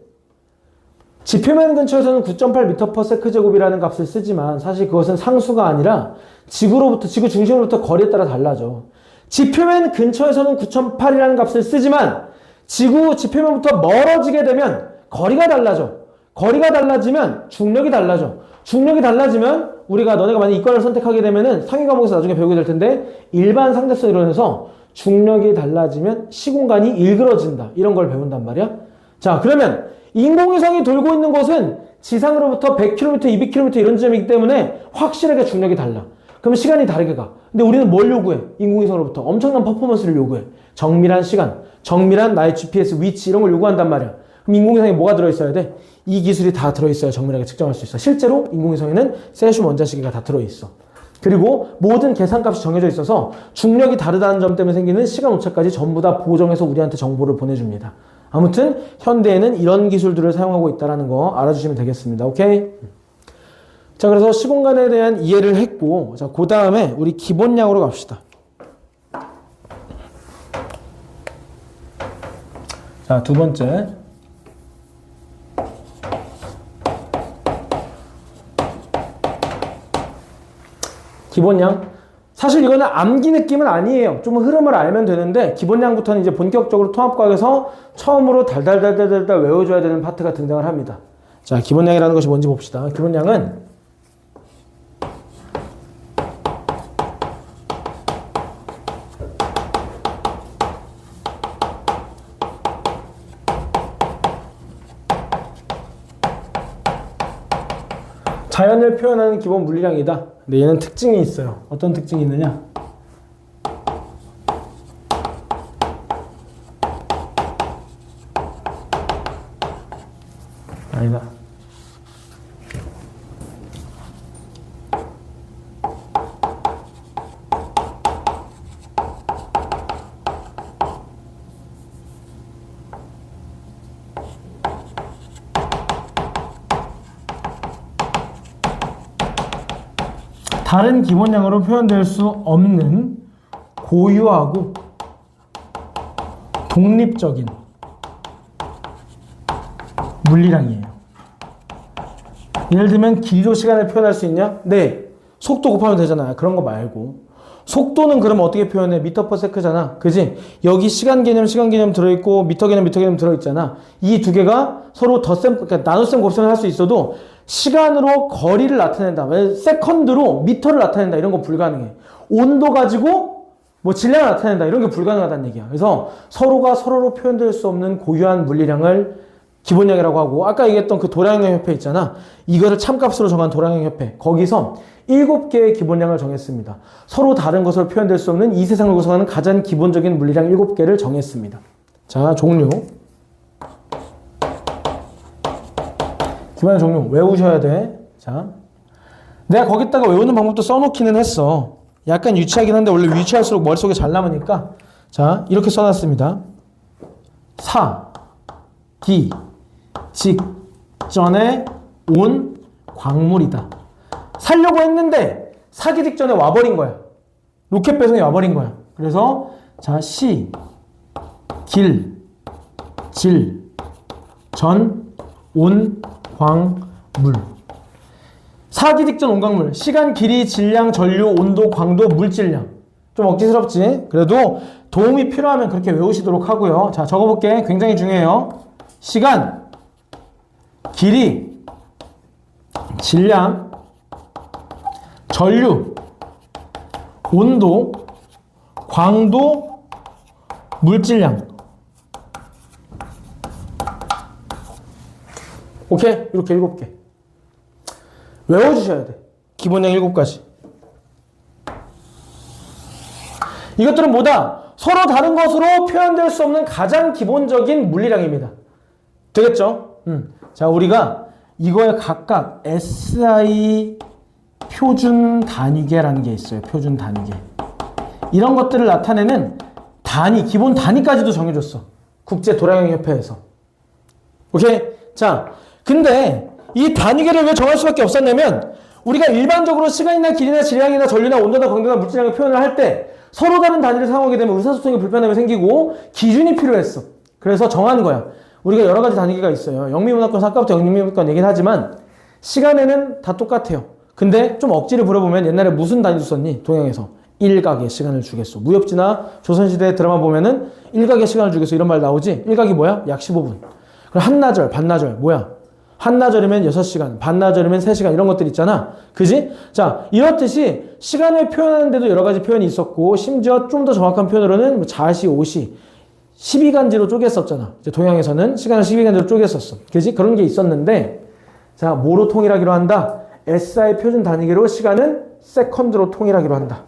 지표면 근처에서는 9.8m/s 제곱이라는 값을 쓰지만 사실 그것은 상수가 아니라 지구 중심으로부터 거리에 따라 달라져. 지표면 근처에서는 9.8이라는 값을 쓰지만 지표면부터 멀어지게 되면 거리가 달라져. 거리가 달라지면 중력이 달라져. 중력이 달라지면 우리가 너네가 만약 이과를 선택하게 되면은 상위 과목에서 나중에 배우게 될 텐데 일반 상대성 이론에서 중력이 달라지면 시공간이 일그러진다. 이런 걸 배운단 말이야. 자, 그러면 인공위성이 돌고 있는 곳은 지상으로부터 100km, 200km 이런 지점이기 때문에 확실하게 중력이 달라. 그럼 시간이 다르게 가. 근데 우리는 뭘 요구해? 인공위성으로부터 엄청난 퍼포먼스를 요구해. 정밀한 시간, 정밀한 나의 GPS 위치 이런 걸 요구한단 말이야. 그럼 인공위성에 뭐가 들어있어야 돼? 이 기술이 다 들어있어야 정밀하게 측정할 수 있어. 실제로 인공위성에는 세슘 원자시계가 다 들어있어. 그리고 모든 계산값이 정해져 있어서 중력이 다르다는 점 때문에 생기는 시간 오차까지 전부 다 보정해서 우리한테 정보를 보내줍니다. 아무튼 현대에는 이런 기술들을 사용하고 있다는 거 알아주시면 되겠습니다. 오케이? 자, 그래서 시공간에 대한 이해를 했고, 자, 그 다음에 우리 기본량으로 갑시다. 자, 두 번째. 기본량. 사실 이거는 암기 느낌은 아니에요. 좀 흐름을 알면 되는데, 기본량부터는 이제 본격적으로 통합과학에서 처음으로 달달달달달 외워줘야 되는 파트가 등장을 합니다. 자, 기본량이라는 것이 뭔지 봅시다. 기본량은 자연을 표현하는 기본 물리량이다. 근데 얘는 특징이 있어요. 어떤 특징이 있느냐? 아니다. 다른 기본량으로 표현될 수 없는 고유하고 독립적인 물리량이에요. 예를 들면 길이로 시간을 표현할 수 있냐? 네. 속도 곱하면 되잖아요. 그런 거 말고. 속도는 그럼 어떻게 표현해? 미터 퍼 세크잖아. 그지? 여기 시간 개념 들어있고 미터 개념 들어있잖아. 이 두 개가 서로 덧셈, 그러니까 나눗셈 곱셈을 할 수 있어도 시간으로 거리를 나타낸다. 세컨드로 미터를 나타낸다. 이런 거 불가능해. 온도 가지고 뭐 질량을 나타낸다. 이런 게 불가능하다는 얘기야. 그래서 서로가 서로로 표현될 수 없는 고유한 물리량을 기본량이라고 하고, 아까 얘기했던 그 도량형 협회 있잖아. 이거를 참값으로 정한 도량형 협회. 거기서 7개의 기본량을 정했습니다. 서로 다른 것으로 표현될 수 없는 이 세상을 구성하는 가장 기본적인 물리량 7개를 정했습니다. 자, 종류. 기본량 종류 외우셔야 돼. 자, 내가 거기다가 외우는 방법도 써놓기는 했어. 약간 유치하긴 한데 원래 유치할수록 머릿속에 잘 남으니까. 자, 이렇게 써놨습니다. 사, 기, 직전에 온 광물이다. 살려고 했는데 사기 직전에 와버린 거야. 로켓 배송이 와버린 거야. 그래서 자, 시, 길, 질, 전, 온, 광, 물. 사기 직전 온광물. 시간, 길이, 질량, 전류, 온도, 광도, 물질량. 좀 억지스럽지? 그래도 도움이 필요하면 그렇게 외우시도록 하고요. 자, 적어볼게. 굉장히 중요해요. 시간, 길이, 질량, 전류, 온도, 광도, 물질량. 오케이? 이렇게 7개. 외워주셔야 돼. 기본량 7가지. 이것들은 뭐다? 서로 다른 것으로 표현될 수 없는 가장 기본적인 물리량입니다. 되겠죠? 자, 우리가 이거에 각각 SI 표준 단위계라는 게 있어요. 표준 단위계. 이런 것들을 나타내는 단위, 기본 단위까지도 정해줬어. 국제 도량형 협회에서. 오케이? 자, 근데 이 단위계를 왜 정할 수밖에 없었냐면 우리가 일반적으로 시간이나 길이나 질량이나 전류나 온도나 광도나 물질량을 표현을 할 때 서로 다른 단위를 사용하게 되면 의사소통에 불편함이 생기고 기준이 필요했어. 그래서 정한 거야. 우리가 여러 가지 단위계가 있어요. 영미문학관, 아까부터 영미문학관 얘기는 하지만 시간에는 다 똑같아요. 근데 좀 억지를 부려보면 옛날에 무슨 단위로 썼니? 동양에서. 일각의 시간을 주겠소. 무협지나 조선시대 드라마 보면은 일각의 시간을 주겠소. 이런 말 나오지? 일각이 뭐야? 약 15분. 그럼 한나절, 반나절, 뭐야? 한나절이면 6시간, 반나절이면 3시간 이런 것들 있잖아. 그지? 자, 이렇듯이 시간을 표현하는데도 여러 가지 표현이 있었고 심지어 좀 더 정확한 표현으로는 뭐 자시, 오시 12간지로 쪼갰었잖아. 이제 동양에서는 시간을 12간지로 쪼갰었어. 그지? 그런 게 있었는데 자, 뭐로 통일하기로 한다? SI 표준 단위기로 시간은 세컨드로 통일하기로 한다.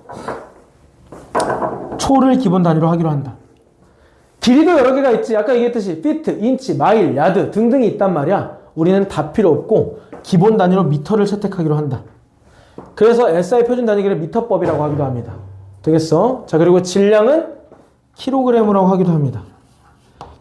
초를 기본 단위로 하기로 한다. 길이도 여러 개가 있지. 아까 얘기했듯이 피트, 인치, 마일, 야드 등등이 있단 말이야. 우리는 다 필요 없고 기본 단위로 미터를 채택하기로 한다. 그래서 SI 표준 단위기를 미터법이라고 하기도 합니다. 되겠어? 자, 그리고 질량은 킬로그램이라고 하기도 합니다.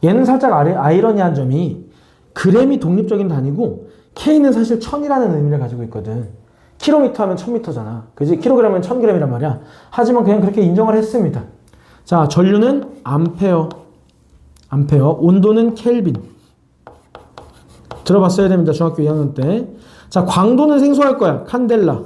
얘는 살짝 아이러니한 점이 그램이 독립적인 단위고 K는 사실 1000이라는 의미를 가지고 있거든. 킬로미터 하면 1000m잖아. 그지? 킬로그램은 1000g이란 말이야. 하지만 그냥 그렇게 인정을 했습니다. 자, 전류는 암페어. 온도는 켈빈. 들어봤어야 됩니다. 중학교 2학년 때. 자, 광도는 생소할 거야. 칸델라.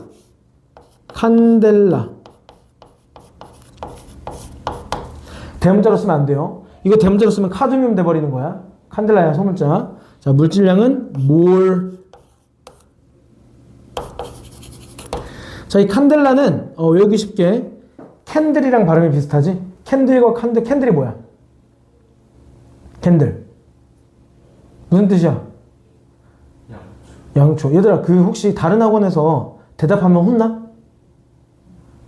대문자로 쓰면 안 돼요. 이거 대문자로 쓰면 카드뮴 돼버리는 거야. 칸델라야, 소문자. 자, 물질량은 몰. 자, 이 칸델라는 외우기 쉽게 캔들이랑 발음이 비슷하지? 캔들과 캔들이 뭐야? 캔들. 무슨 뜻이야? 양초. 얘들아, 그 혹시 다른 학원에서 대답하면 혼나?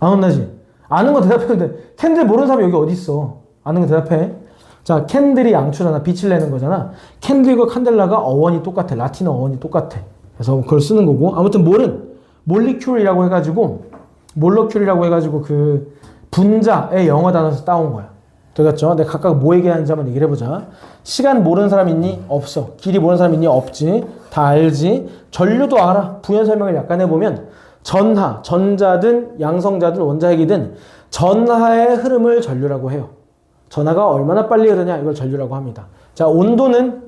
안 혼나지? 아는 거 대답했는데 캔들 모르는 사람이 여기 어디 있어? 아는 거 대답해. 자, 캔들이 양초잖아. 빛을 내는 거잖아. 캔들과 칸델라가 어원이 똑같아. 라틴어 어원이 똑같아. 그래서 그걸 쓰는 거고. 아무튼 몰은 몰리큘이라고 해가지고 그 분자의 영어 단어에서 따온 거야. 되겠죠? 내가 각각 뭐 얘기하는지 한번 얘기를 해보자. 시간 모르는 사람 있니? 없어. 길이 모르는 사람 있니? 없지. 다 알지. 전류도 알아. 부연 설명을 약간 해보면 전하, 전자든 양성자든 원자핵이든 전하의 흐름을 전류라고 해요. 전하가 얼마나 빨리 흐르냐 이걸 전류라고 합니다. 자, 온도라는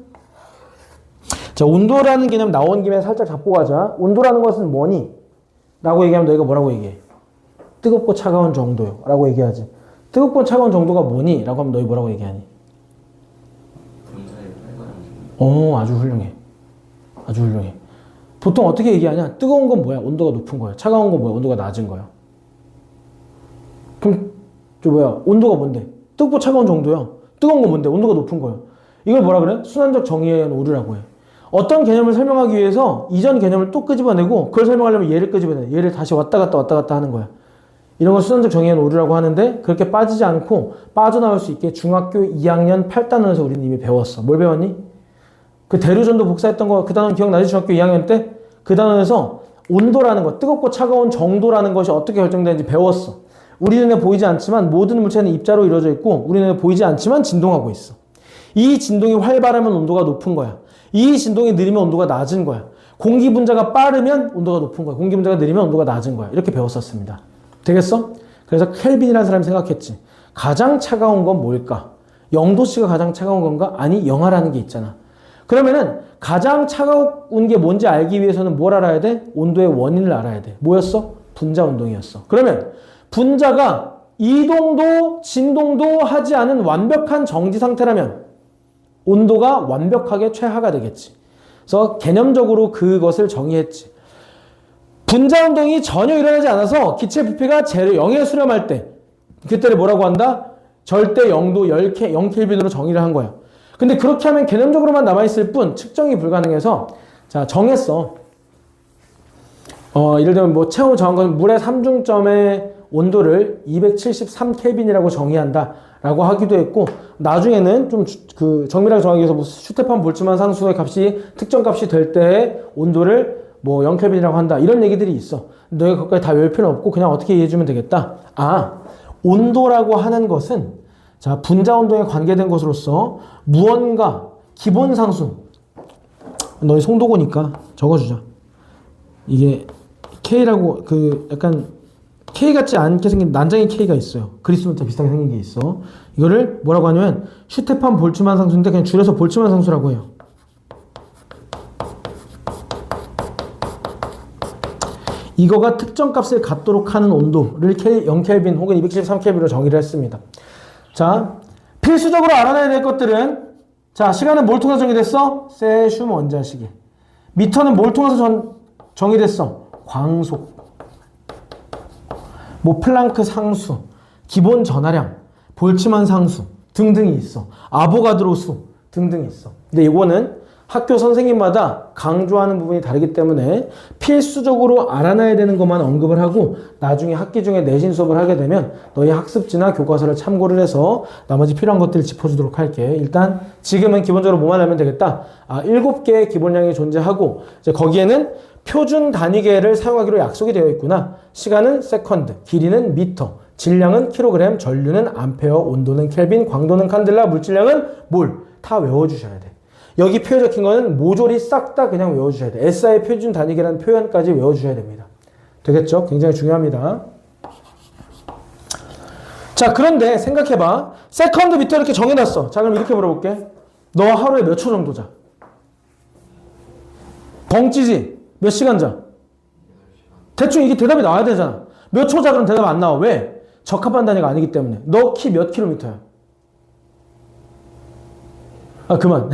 개념 나온 김에 살짝 잡고 가자. 온도라는 것은 뭐니? 라고 얘기하면 너희가 뭐라고 얘기해? 뜨겁고 차가운 정도요 라고 얘기하지. 뜨겁고 차가운 정도가 뭐니? 라고 하면 너희 뭐라고 얘기하니? 아주 훌륭해. 보통 어떻게 얘기하냐? 뜨거운 건 뭐야? 온도가 높은 거야. 차가운 건 뭐야? 온도가 낮은 거야. 그럼 온도가 뭔데? 뜨겁고 차가운 정도야. 뜨거운 건 뭔데? 온도가 높은 거야. 이걸 뭐라 그래? 순환적 정의에 의한 오류라고 해. 어떤 개념을 설명하기 위해서 이전 개념을 또 끄집어내고 그걸 설명하려면 얘를 끄집어내. 얘를 다시 왔다 갔다 하는 거야. 이런 걸 수단적 정의에 의한 오류라고 하는데 그렇게 빠지지 않고 빠져나올 수 있게 중학교 2학년 8단원에서 우리는 이미 배웠어. 뭘 배웠니? 그 대류전도 복사했던 거 그 단원 기억나지? 중학교 2학년 때? 그 단원에서 온도라는 거, 뜨겁고 차가운 정도라는 것이 어떻게 결정되는지 배웠어. 우리 눈에 보이지 않지만 모든 물체는 입자로 이루어져 있고 우리 눈에 보이지 않지만 진동하고 있어. 이 진동이 활발하면 온도가 높은 거야. 이 진동이 느리면 온도가 낮은 거야. 공기 분자가 빠르면 온도가 높은 거야. 공기 분자가 느리면 온도가 낮은 거야. 이렇게 배웠었습니다. 되겠어? 그래서 켈빈이라는 사람이 생각했지. 가장 차가운 건 뭘까? 0도씨가 가장 차가운 건가? 아니, 영하라는 게 있잖아. 그러면은 가장 차가운 게 뭔지 알기 위해서는 뭘 알아야 돼? 온도의 원인을 알아야 돼. 뭐였어? 분자 운동이었어. 그러면 분자가 이동도 진동도 하지 않은 완벽한 정지 상태라면 온도가 완벽하게 최하가 되겠지. 그래서 개념적으로 그것을 정의했지. 분자 운동이 전혀 일어나지 않아서 기체 부피가 0에 수렴할 때 그때를 뭐라고 한다? 절대 0도 0켈빈으로 정의를 한 거야. 근데 그렇게 하면 개념적으로만 남아있을 뿐 측정이 불가능해서 자, 정했어. 예를 들면 뭐 체온을 정한 건 물의 삼중점의 온도를 273켈빈이라고 정의한다 라고 하기도 했고, 나중에는 좀 그 정밀하게 정하기 위해서 뭐 슈테판 볼츠만 상수의 값이 특정 값이 될 때의 온도를 뭐 0켈빈이라고 한다 이런 얘기들이 있어. 너희가 그것까지 다 외울 필요는 없고 그냥 어떻게 이해해주면 되겠다. 온도라고 하는 것은 자, 분자 운동에 관계된 것으로서 무언가 기본 상수, 너희 송도고니까 적어주자. 이게 K라고 그 약간 K 같지 않게 생긴 난장의 K가 있어요. 그리스 문자 비슷하게 생긴 게 있어. 이거를 뭐라고 하냐면 슈테판 볼츠만 상수인데 그냥 줄여서 볼츠만 상수라고 해요. 이거가 특정 값을 갖도록 하는 온도를 0켈빈 혹은 273켈빈으로 정의를 했습니다. 자, 필수적으로 알아내야 될 것들은 자, 시간은 뭘 통해서 정의됐어? 세슘 원자식에. 미터는 뭘 통해서 정의됐어? 광속. 뭐 플랑크 상수, 기본 전하량, 볼츠만 상수 등등이 있어. 아보가드로 수 등등이 있어. 근데 이거는 학교 선생님마다 강조하는 부분이 다르기 때문에 필수적으로 알아놔야 되는 것만 언급을 하고 나중에 학기 중에 내신 수업을 하게 되면 너희 학습지나 교과서를 참고를 해서 나머지 필요한 것들을 짚어주도록 할게. 일단 지금은 기본적으로 뭐만 알면 되겠다. 7개의 기본량이 존재하고 이제 거기에는 표준 단위계를 사용하기로 약속이 되어 있구나. 시간은 세컨드, 길이는 미터, 질량은 킬로그램, 전류는 암페어, 온도는 켈빈, 광도는 칸델라, 물질량은 몰. 다 외워주셔야 돼. 여기 표에 적힌 거는 모조리 싹 다 그냥 외워주셔야 돼. SI 표준 단위계라는 표현까지 외워주셔야 됩니다. 되겠죠? 굉장히 중요합니다. 자, 그런데 생각해봐. 세컨드 미터 이렇게 정해놨어. 자, 그럼 이렇게 물어볼게. 너 하루에 몇 초 정도 자? 벙찌지? 몇 시간 자? 대충 이게 대답이 나와야 되잖아. 몇 초 자? 그럼 대답 안 나와. 왜? 적합한 단위가 아니기 때문에. 너 키 몇 킬로미터야? 아, 그만.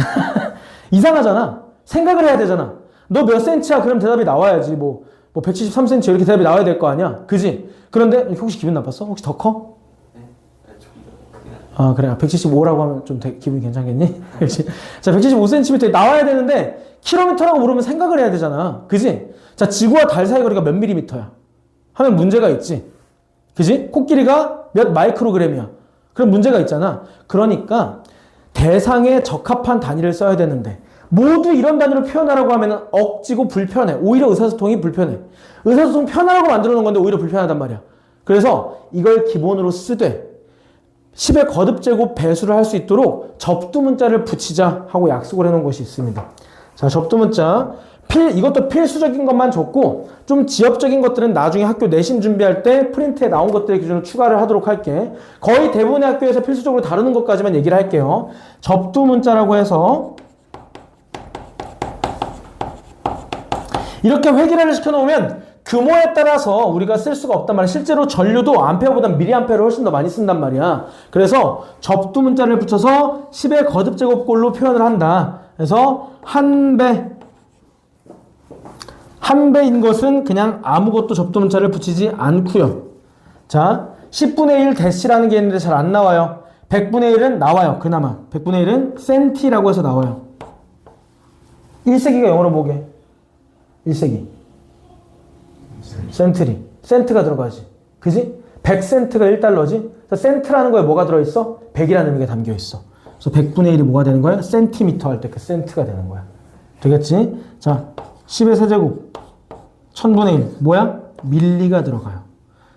이상하잖아. 생각을 해야 되잖아. 너 몇 센치야? 그럼 대답이 나와야지. 뭐 173cm 이렇게 대답이 나와야 될 거 아니야? 그지? 그런데 혹시 기분 나빴어? 혹시 더 커? 네. 좀더 크긴 하죠. 아, 그래. 175라고 하면 좀 기분이 괜찮겠니? 그렇지. 자, 175cm 나와야 되는데 킬로미터라고 물으면 생각을 해야 되잖아. 그지? 자, 지구와 달 사이 거리가 몇 밀리미터야? 하면 문제가 있지. 그지? 코끼리가 몇 마이크로그램이야? 그럼 문제가 있잖아. 그러니까 대상에 적합한 단위를 써야 되는데 모두 이런 단위로 표현하라고 하면 억지고 불편해. 오히려 의사소통이 불편해. 의사소통 편하라고 만들어 놓은 건데 오히려 불편하단 말이야. 그래서 이걸 기본으로 쓰되 10의 거듭제곱 배수를 할 수 있도록 접두문자를 붙이자 하고 약속을 해놓은 것이 있습니다. 자, 접두문자. 이것도 필수적인 것만 줬고 좀 지엽적인 것들은 나중에 학교 내신 준비할 때 프린트에 나온 것들의 기준으로 추가를 하도록 할게. 거의 대부분의 학교에서 필수적으로 다루는 것까지만 얘기를 할게요. 접두문자라고 해서 이렇게 회계를 시켜놓으면 규모에 따라서 우리가 쓸 수가 없단 말이야. 실제로 전류도 암페어보다 미리암페어를 훨씬 더 많이 쓴단 말이야. 그래서 접두문자를 붙여서 10의 거듭제곱꼴로 표현을 한다. 그래서 한 배인 것은 그냥 아무것도 접두문자를 붙이지 않고요. 자, 10분의 1 대시라는 게 있는데 잘 안 나와요. 100분의 1은 나와요. 그나마 100분의 1은 센티라고 해서 나와요. 1세기가 영어로 뭐게? 1세기 센트리. 센트가 들어가지. 그지? 100센트가 1달러지? 그래서 센트라는 거에 뭐가 들어있어? 100이라는 의미가 담겨있어. 그래서 100분의 1이 뭐가 되는 거야? 센티미터 할 때 그 센트가 되는 거야. 되겠지? 자, 10의 세제곱 1000분의 1 뭐야? 밀리가 들어가요.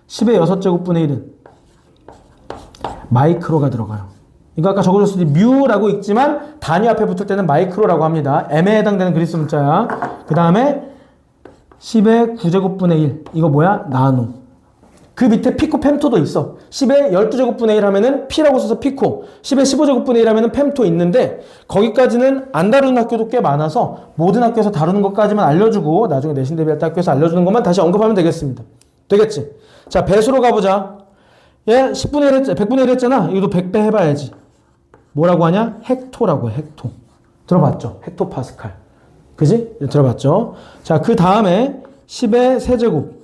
10의 6제곱분의 1은 마이크로가 들어가요. 이거 아까 적어줬을 때 뮤라고 읽지만 단위 앞에 붙을 때는 마이크로라고 합니다. M에 해당되는 그리스 문자야. 그 다음에 10의 9제곱분의 1 이거 뭐야? 나노. 그 밑에 피코 펜토도 있어. 10의 12제곱분의 1 하면은 P라고 써서 피코, 10의 15제곱분의 1 하면은 펜토 있는데 거기까지는 안 다루는 학교도 꽤 많아서 모든 학교에서 다루는 것까지만 알려주고 나중에 내신 대비할 때 학교에서 알려주는 것만 다시 언급하면 되겠습니다. 되겠지? 자, 배수로 가보자. 얘 10분의 1 했잖아. 100분의 1 했잖아. 이것도 100배 해봐야지. 뭐라고 하냐? 헥토라고 해. 헥토. 들어봤죠? 헥토파스칼. 그지? 들어봤죠? 자, 그 다음에 10의 세제곱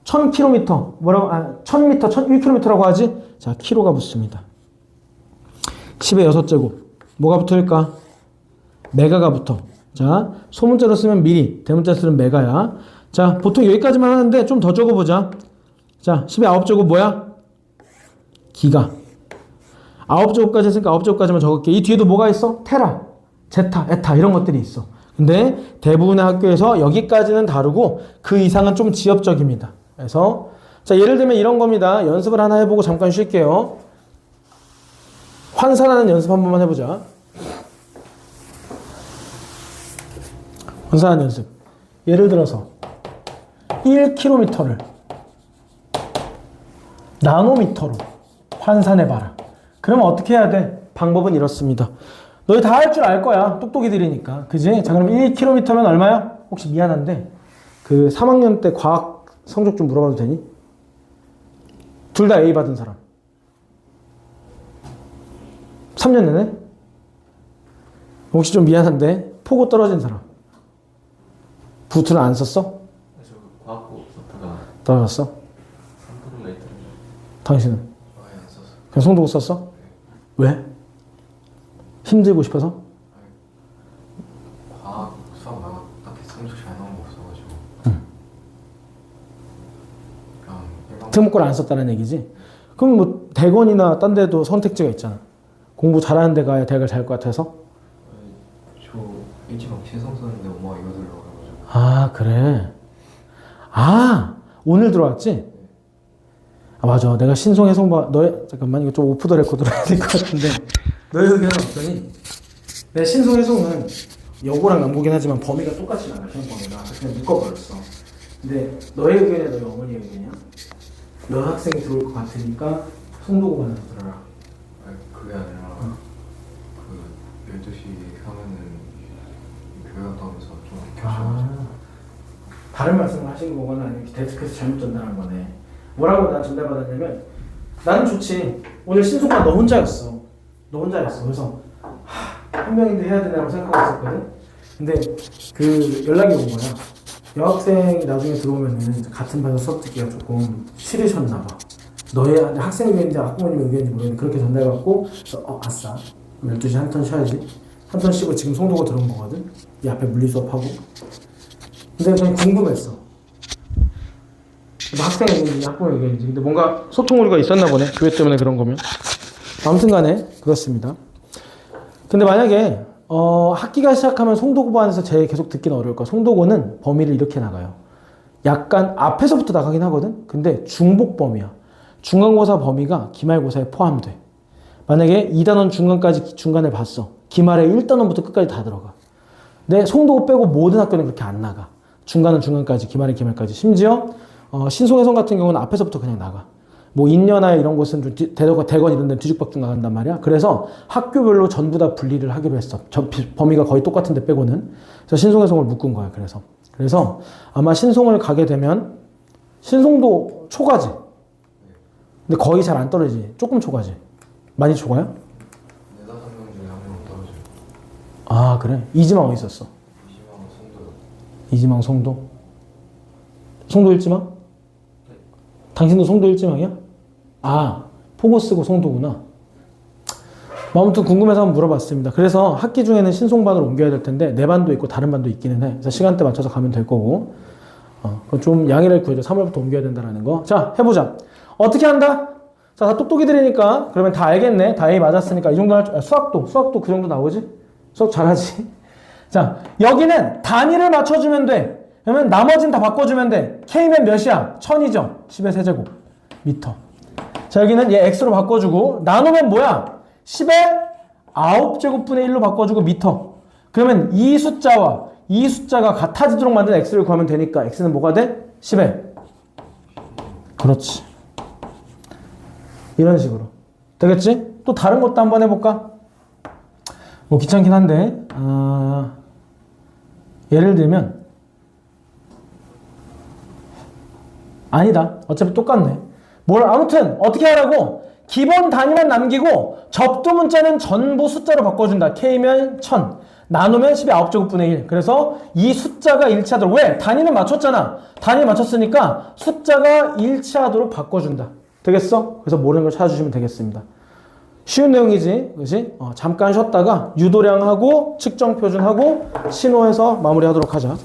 1000km 뭐라고? 1000m, 1001km라고 하지? 자, 키로가 붙습니다. 10의 6제곱 뭐가 붙을까? 메가가 붙어. 자, 소문자로 쓰면 미리, 대문자로 쓰면 메가야. 자, 보통 여기까지만 하는데 좀 더 적어보자. 자, 10의 9제곱 뭐야? 기가. 9제곱까지 했으니까 9제곱까지만 적을게. 이 뒤에도 뭐가 있어? 테라, 제타, 에타 이런 것들이 있어. 근데 대부분의 학교에서 여기까지는 다루고 그 이상은 좀 지엽적입니다. 그래서 자, 예를 들면 이런 겁니다. 연습을 하나 해보고 잠깐 쉴게요. 환산하는 연습 한 번만 해보자. 환산하는 연습. 예를 들어서 1km를 나노미터로 환산해봐라. 그러면 어떻게 해야 돼? 방법은 이렇습니다. 너희 다 할 줄 알 거야. 똑똑이들이니까. 그지? 자, 그럼 1km면 얼마야? 혹시 미안한데 그 3학년 때 과학 성적 좀 물어봐도 되니? 둘 다 A 받은 사람. 3년 내내? 혹시 좀 미안한데 포고 떨어진 사람. 부투는 안 썼어? 저 과학고 썼다가 떨어졌어? 3%가 있더라고요. 당신은? 아예 안 썼어요. 그냥 송도고 썼어? 왜? 힘들고 싶어서? 과학 수학 말고 딱히 성적 잘 나온 거 없어가지고 그냥 일반 특목고를 안 썼다는 얘기지? 그럼 뭐 대건이나 딴 데도 선택지가 있잖아. 공부 잘하는 데 가야 대학을 잘 것 같아서? 저 일지막 신청 썼는데 엄마가 이거 들라고 해가지고 아, 그래. 아, 오늘 들어왔지? 아, 맞아. 내가 신송 해송봐, 너의, 잠깐만, 이거 좀 오프 더 레코드로 해야 될 것 같은데. 너의 의견은 어떠니? 내 신송 해송은 여고랑 남고긴 하지만 범위가 똑같이 나가, 시험 범위가. 그냥 묶어버렸어. 근데 너의 의견이야, 너희 어머니의 의견이야? 여학생이 들어올 것 같으니까 송도고만 해서 들어라. 아니, 그게 아니라 그 12시 하면은 교회도 하면서 좀 아, 다른 말씀을 하신 거거나 아니면 데스크에서 잘못 전달한 거네. 뭐라고 난 전달받았냐면 나는 좋지. 오늘 신속한 너 혼자였어. 너 혼자였어. 그래서 한 명인데 해야 되나라고 생각하고 있었거든. 근데 그 연락이 온 거야. 여학생이 나중에 들어오면은 같은 반에서 수업 듣기가 조금 싫으셨나 봐. 너의 학생 의견인지 학부모님 의견인지 모르겠는데 그렇게 전달받고 그래서 아싸. 12시 한 턴 쉬어야지. 한 턴 쉬고 지금 송도고 들어온 거거든. 이 앞에 물리 수업하고. 근데 그냥 궁금했어. 학생 의견인지 학부모 의견인지. 근데 뭔가 소통 오류가 있었나 보네. 교회 때문에 그런 거면. 아무튼 간에 그렇습니다. 근데 만약에 학기가 시작하면 송도고 안에서 제일 계속 듣기는 어려울 거야. 송도고는 범위를 이렇게 나가요. 약간 앞에서부터 나가긴 하거든. 근데 중복 범위야. 중간고사 범위가 기말고사에 포함돼. 만약에 2단원 중간까지 중간에 봤어. 기말에 1단원부터 끝까지 다 들어가. 근데 송도고 빼고 모든 학교는 그렇게 안 나가. 중간은 중간까지, 기말은 기말까지. 심지어 신송해성 같은 경우는 앞에서부터 그냥 나가. 뭐 인여나 이런 곳은 좀 대건 이런 데는 뒤죽박죽 나간단 말이야. 그래서 학교별로 전부 다 분리를 하기로 했어. 범위가 거의 똑같은데 빼고는. 그래서 신송해성을 묶은 거야. 그래서 아마 신송을 가게 되면 신송도 초과지. 근데 거의 잘 안 떨어지지. 조금 초과지. 많이 초과야? 4-5명 중에 한 명 떨어져요. 아, 그래? 이지망 어디 있었어? 이지망 송도요. 이지망 송도? 송도 일지망? 당신도 송도 일지망이야? 아, 포고 쓰고 송도구나. 뭐 아무튼 궁금해서 한번 물어봤습니다. 그래서 학기 중에는 신송반으로 옮겨야 될 텐데 내 반도 있고 다른 반도 있기는 해. 그래서 시간대 맞춰서 가면 될 거고. 그건 좀 양해를 구해줘. 3월부터 옮겨야 된다는 거. 자, 해보자. 어떻게 한다? 자, 다 똑똑이들이니까 그러면 다 알겠네. 다 A 맞았으니까 이 정도 수학도 그 정도 나오지? 수학 잘하지? 자, 여기는 단위를 맞춰주면 돼. 그러면 나머지는 다 바꿔주면 돼. K면 몇이야? 1000이죠? 10의 세제곱 미터. 자, 여기는 얘 X로 바꿔주고 나누면 뭐야? 10의 9제곱분의 1로 바꿔주고 미터. 그러면 이 숫자와 이 숫자가 같아지도록 만든 X를 구하면 되니까 X는 뭐가 돼? 10의 그렇지. 이런 식으로 되겠지? 또 다른 것도 한번 해볼까? 뭐 귀찮긴 한데 예를 들면 아니다. 어차피 똑같네. 아무튼 어떻게 하라고? 기본 단위만 남기고 접두 문자는 전부 숫자로 바꿔준다. K면 1000 나누면 10의 9제곱분의 1. 그래서 이 숫자가 일치하도록. 왜? 단위는 맞췄잖아. 단위 맞췄으니까 숫자가 일치하도록 바꿔준다. 되겠어? 그래서 모르는 걸 찾아주시면 되겠습니다. 쉬운 내용이지. 그렇지? 잠깐 쉬었다가 유도량하고 측정 표준하고 신호해서 마무리하도록 하자.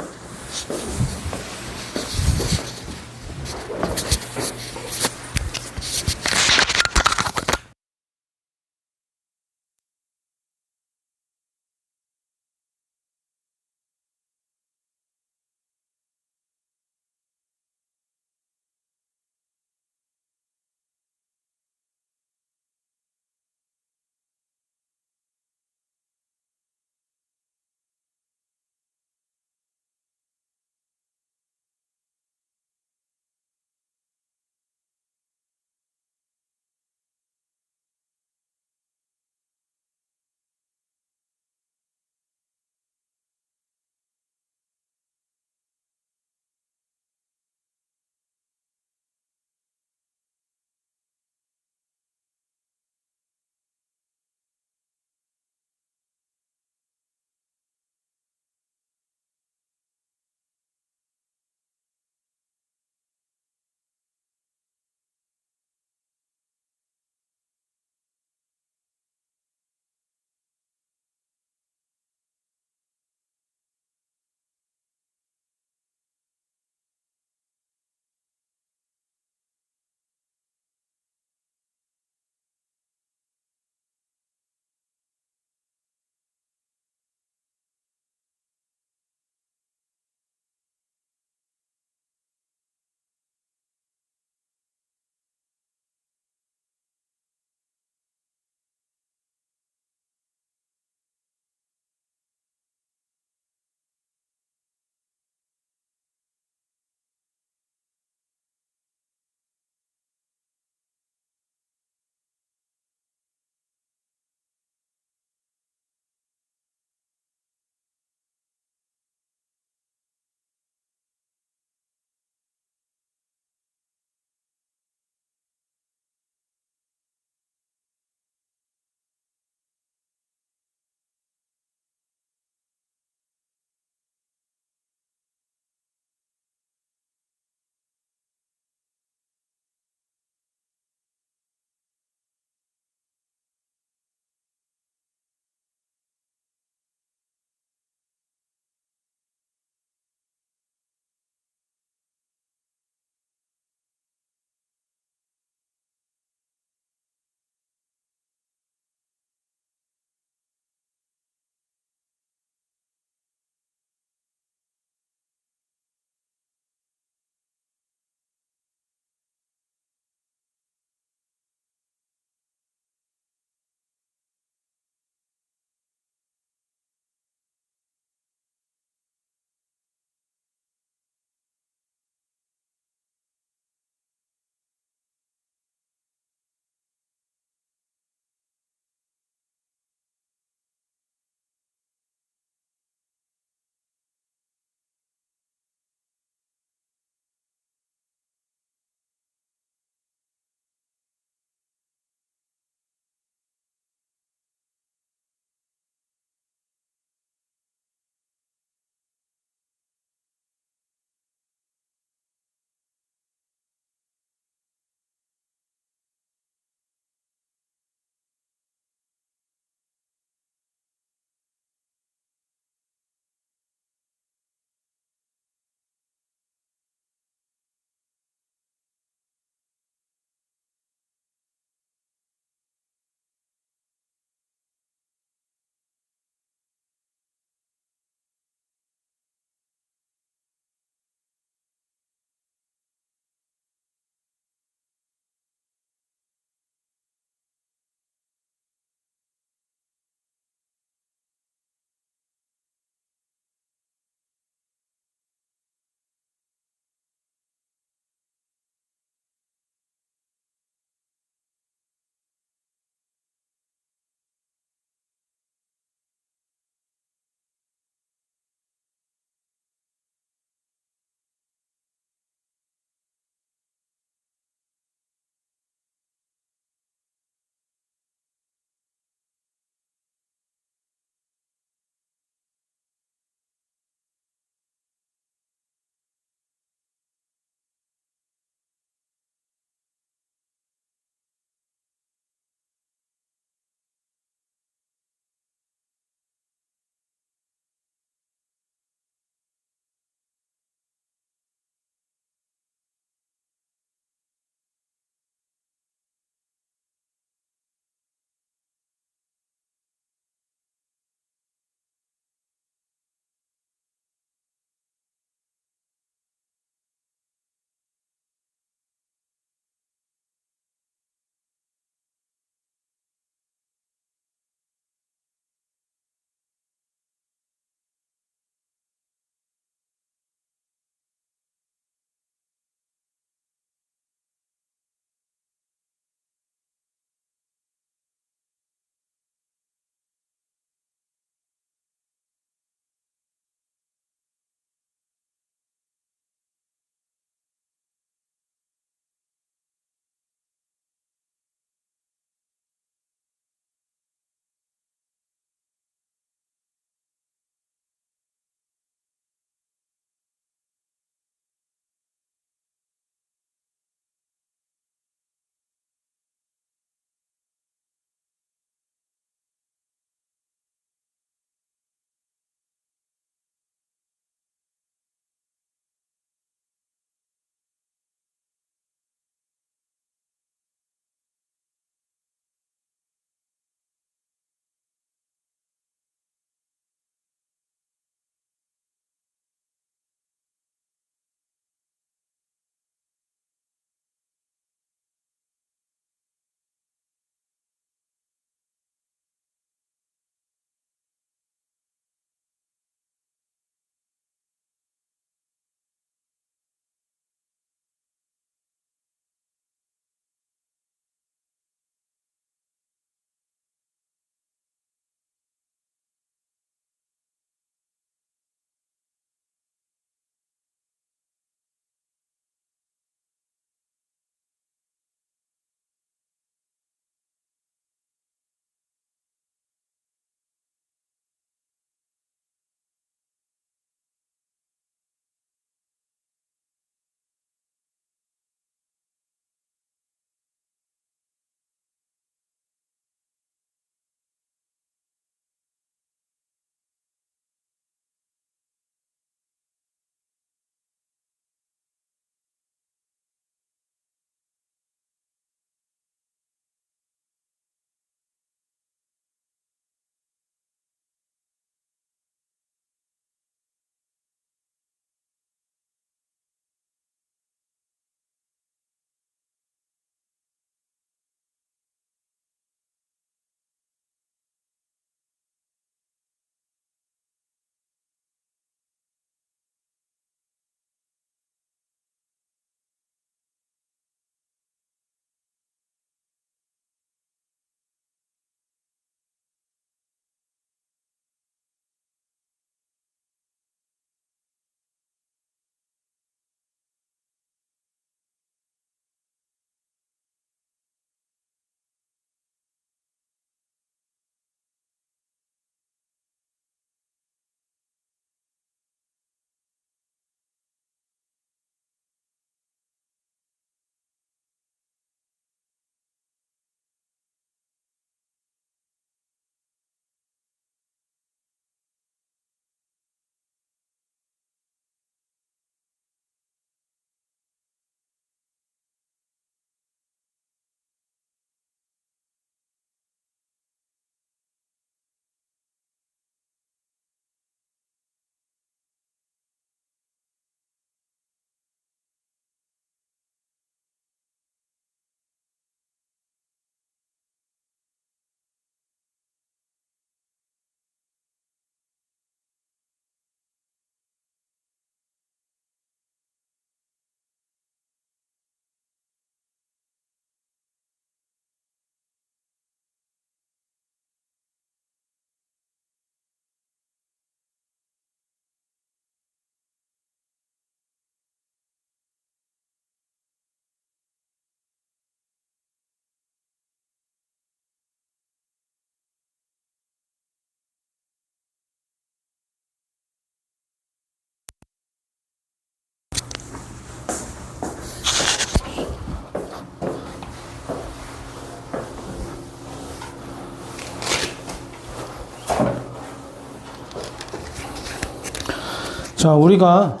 자, 우리가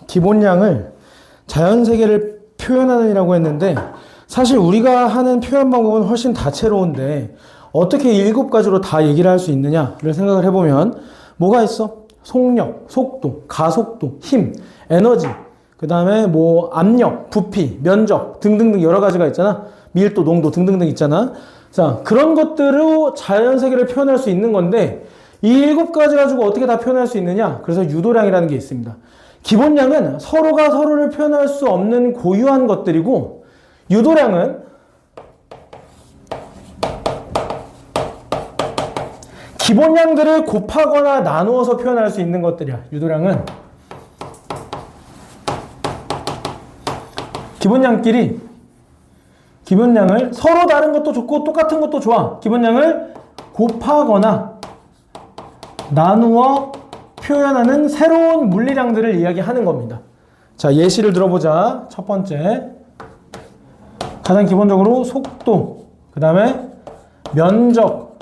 기본량을 자연세계를 표현하느라고 했는데 사실 우리가 하는 표현 방법은 훨씬 다채로운데 어떻게 7가지로 다 얘기를 할 수 있느냐를 생각을 해보면 뭐가 있어? 속력, 속도, 가속도, 힘, 에너지, 그 다음에 뭐 압력, 부피, 면적 등등등 여러 가지가 있잖아. 밀도, 농도 등등등 있잖아. 자, 그런 것들로 자연세계를 표현할 수 있는 건데 이 7가지 가지고 어떻게 다 표현할 수 있느냐? 그래서 유도량이라는 게 있습니다. 기본량은 서로가 서로를 표현할 수 없는 고유한 것들이고 유도량은 기본량들을 곱하거나 나누어서 표현할 수 있는 것들이야. 유도량은 기본량을 서로 다른 것도 좋고 똑같은 것도 좋아. 기본량을 곱하거나 나누어 표현하는 새로운 물리량들을 이야기하는 겁니다. 자, 예시를 들어보자. 첫 번째, 가장 기본적으로 속도, 그 다음에 면적,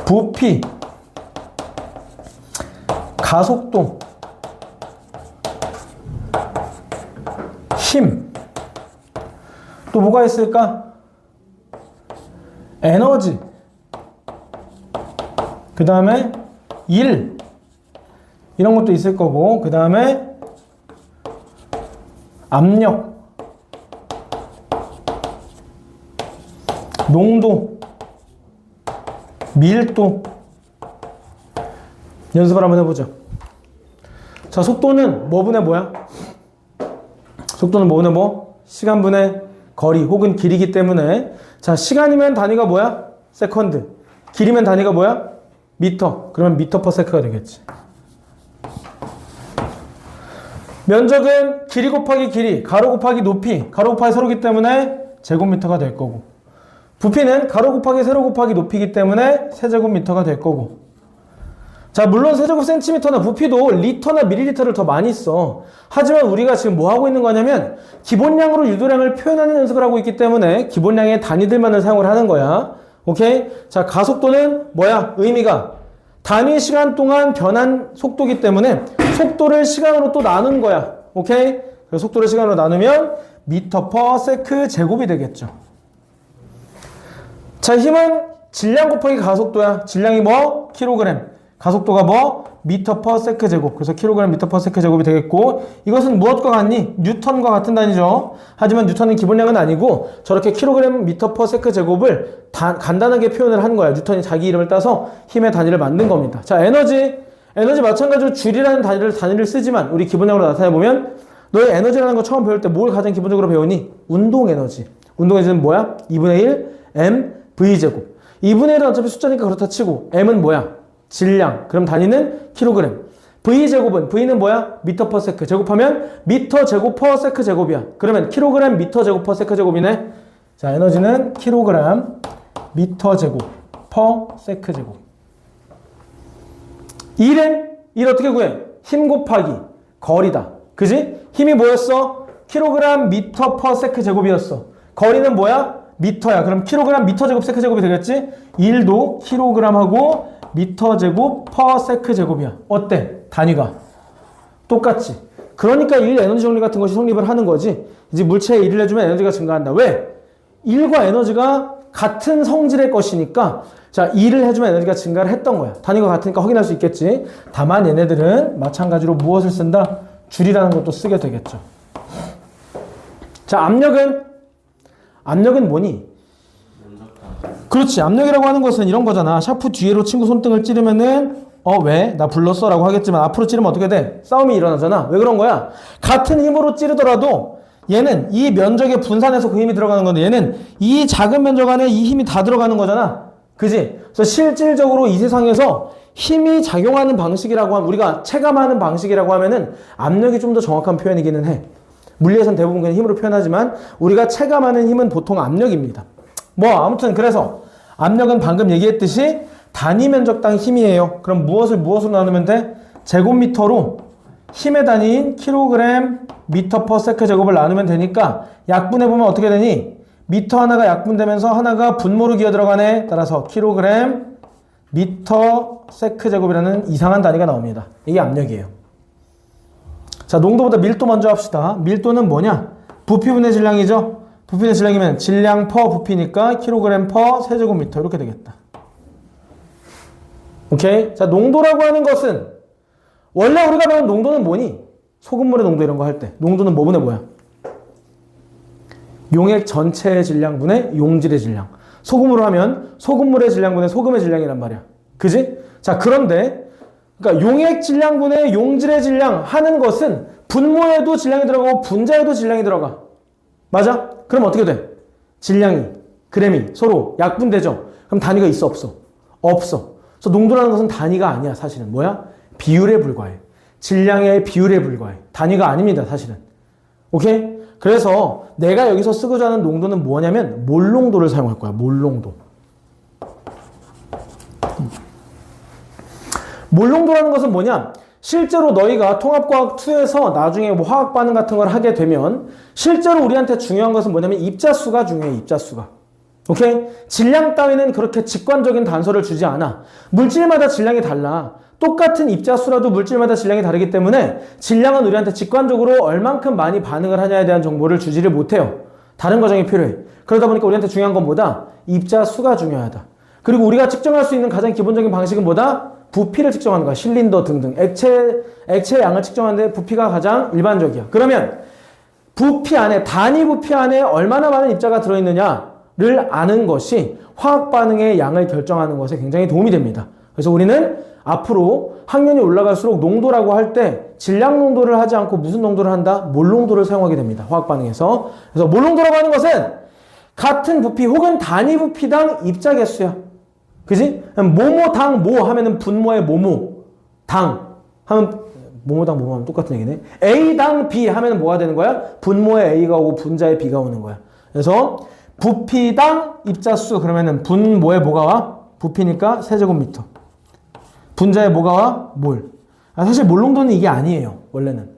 부피, 가속도, 힘, 또 뭐가 있을까? 에너지, 그 다음에 일, 이런 것도 있을 거고, 그 다음에 압력, 농도, 밀도. 연습을 한번 해보자. 자, 속도는 뭐 분의 뭐야? 속도는 뭐 분의 뭐? 시간 분의 거리 혹은 길이기 때문에 자, 시간이면 단위가 뭐야? 세컨드. 길이면 단위가 뭐야? 미터. 그러면 미터 퍼 세크가 되겠지. 면적은 길이 곱하기 길이, 가로 곱하기 높이, 가로 곱하기 세로기 때문에 제곱미터가 될 거고, 부피는 가로 곱하기 세로 곱하기 높이기 때문에 세제곱미터가 될 거고. 자, 물론 세제곱 센티미터나 부피도 리터나 밀리리터를 더 많이 써. 하지만 우리가 지금 뭐 하고 있는 거냐면 기본량으로 유도량을 표현하는 연습을 하고 있기 때문에 기본량의 단위들만을 사용을 하는 거야. 오케이? 자, 가속도는 뭐야? 의미가 단위 시간 동안 변한 속도기 때문에 속도를 시간으로 또 나눈 거야. 오케이? 그래서 속도를 시간으로 나누면 미터 퍼 세크 제곱이 되겠죠. 자, 힘은 질량 곱하기 가속도야. 질량이 뭐? 킬로그램. 가속도가 뭐? 미터 퍼 세크 제곱. 그래서 킬로그램 미터 퍼 세크 제곱이 되겠고, 이것은 무엇과 같니? 뉴턴과 같은 단위죠. 하지만 뉴턴은 기본량은 아니고 저렇게 킬로그램 미터 퍼 세크 제곱을 간단하게 표현을 한 거야. 뉴턴이 자기 이름을 따서 힘의 단위를 만든 겁니다. 자, 에너지 마찬가지로 줄이라는 단위를 쓰지만 우리 기본량으로 나타내보면 너의 에너지라는 거 처음 배울 때 뭘 가장 기본적으로 배우니? 운동 에너지. 운동 에너지는 뭐야? 2분의 1 m v 제곱. 2분의 1은 어차피 숫자니까 그렇다 치고 m은 뭐야? 질량. 그럼 단위는 킬로그램. V제곱은, V는 뭐야? 미터 퍼 세크. 제곱하면 미터 제곱 퍼 세크 제곱이야. 그러면 킬로그램 미터 제곱 퍼 세크 제곱이네. 자, 에너지는 킬로그램 미터 제곱 퍼 세크 제곱. 일 어떻게 구해? 힘 곱하기 거리다. 그지? 힘이 뭐였어? 킬로그램 미터 퍼 세크 제곱이었어. 거리는 뭐야? 미터야. 그럼 킬로그램 미터 제곱 세크 제곱이 되겠지? 1도 킬로그램하고 미터 제곱 퍼 세크 제곱이야. 어때? 단위가 똑같지. 그러니까 1 에너지 정리 같은 것이 성립을 하는 거지. 이제 물체에 1을 해주면 에너지가 증가한다. 왜? 1과 에너지가 같은 성질의 것이니까 자, 2를 해주면 에너지가 증가를 했던 거야. 단위가 같으니까 확인할 수 있겠지. 다만 얘네들은 마찬가지로 무엇을 쓴다? 줄이라는 것도 쓰게 되겠죠. 자, 압력은 뭐니? 그렇지. 압력이라고 하는 것은 이런 거잖아. 샤프 뒤로 친구 손등을 찌르면은 왜? 나 불렀어? 라고 하겠지만 앞으로 찌르면 어떻게 돼? 싸움이 일어나잖아. 왜 그런 거야? 같은 힘으로 찌르더라도 얘는 이 면적에 분산해서 그 힘이 들어가는 건데 얘는 이 작은 면적 안에 이 힘이 다 들어가는 거잖아. 그지? 그래서 실질적으로 이 세상에서 힘이 작용하는 방식이라고 하면, 우리가 체감하는 방식이라고 하면은 압력이 좀 더 정확한 표현이기는 해. 물리에서는 대부분 그냥 힘으로 표현하지만 우리가 체감하는 힘은 보통 압력입니다. 뭐 아무튼 그래서 압력은 방금 얘기했듯이 단위 면적당 힘이에요. 그럼 무엇으로 나누면 돼? 제곱미터로 힘의 단위인 킬로그램 미터 퍼 세크 제곱을 나누면 되니까 약분해보면 어떻게 되니? 미터 하나가 약분되면서 하나가 분모로 기어 들어가네. 따라서 킬로그램 미터 세크 제곱이라는 이상한 단위가 나옵니다. 이게 압력이에요. 자, 농도보다 밀도 먼저 합시다. 밀도는 뭐냐? 부피분의 질량이죠. 부피분의 질량이면 질량 퍼 부피니까 킬로그램 퍼 세제곱미터 이렇게 되겠다. 오케이? 자, 농도라고 하는 것은 원래 우리가 배운 농도는 뭐니? 소금물의 농도 이런 거 할 때 농도는 뭐분의 뭐야? 용액 전체의 질량분의 용질의 질량. 소금으로 하면 소금물의 질량분의 소금의 질량이란 말이야. 그지? 자, 그런데 그러니까 용액 질량분의 용질의 질량 하는 것은 분모에도 질량이 들어가고 분자에도 질량이 들어가. 맞아? 그럼 어떻게 돼? 질량이, 그램이 서로 약분되죠? 그럼 단위가 있어, 없어? 없어. 그래서 농도라는 것은 단위가 아니야, 사실은. 뭐야? 비율에 불과해. 질량의 비율에 불과해. 단위가 아닙니다, 사실은. 오케이? 그래서 내가 여기서 쓰고자 하는 농도는 뭐냐면 몰농도를 사용할 거야. 몰농도. 몰농도라는 것은 뭐냐? 실제로 너희가 통합과학 2에서 나중에 뭐 화학 반응 같은 걸 하게 되면 실제로 우리한테 중요한 것은 뭐냐면 입자수가 중요해. 입자수가. 오케이? 질량 따위는 그렇게 직관적인 단서를 주지 않아. 물질마다 질량이 달라. 똑같은 입자수라도 물질마다 질량이 다르기 때문에 질량은 우리한테 직관적으로 얼만큼 많이 반응을 하냐에 대한 정보를 주지를 못해요. 다른 과정이 필요해. 그러다 보니까 우리한테 중요한 건 뭐다? 입자수가 중요하다. 그리고 우리가 측정할 수 있는 가장 기본적인 방식은 뭐다? 부피를 측정하는 거야. 실린더 등등. 액체의 양을 측정하는데 부피가 가장 일반적이야. 그러면 부피 안에, 단위 부피 안에 얼마나 많은 입자가 들어있느냐를 아는 것이 화학 반응의 양을 결정하는 것에 굉장히 도움이 됩니다. 그래서 우리는 앞으로 학년이 올라갈수록 농도라고 할 때 질량 농도를 하지 않고 무슨 농도를 한다? 몰 농도를 사용하게 됩니다. 화학 반응에서. 그래서 몰 농도라고 하는 것은 같은 부피 혹은 단위 부피당 입자 개수야. 그지? 모모당 모 하면은 분모의 모모 당 하면 모모당 모모 하면 똑같은 얘기네. A당 B 하면은 뭐가 되는 거야? 분모의 A가 오고 분자의 B가 오는 거야. 그래서 부피당 입자수 그러면은 분모의 뭐가 와? 부피니까 세제곱미터. 분자의 뭐가 와? 몰. 사실 몰농도는 이게 아니에요. 원래는.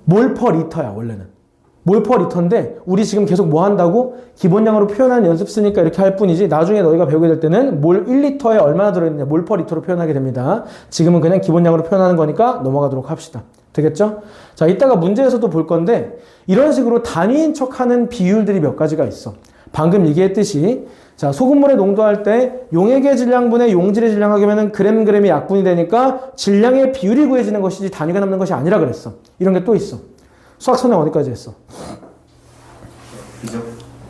몰 퍼 리터야. 원래는. 몰 퍼 리터인데 우리 지금 계속 뭐 한다고? 기본량으로 표현하는 연습 쓰니까 이렇게 할 뿐이지 나중에 너희가 배우게 될 때는 몰 1리터에 얼마나 들어있느냐 몰 퍼 리터로 표현하게 됩니다. 지금은 그냥 기본량으로 표현하는 거니까 넘어가도록 합시다. 되겠죠? 자, 이따가 문제에서도 볼 건데 이런 식으로 단위인 척하는 비율들이 몇 가지가 있어. 방금 얘기했듯이 자, 소금물에 농도할 때 용액의 질량분의 용질의 질량 하기면은 그램이 약분이 되니까 질량의 비율이 구해지는 것이지 단위가 남는 것이 아니라 그랬어. 이런 게 또 있어. 수학 선행 어디까지 했어?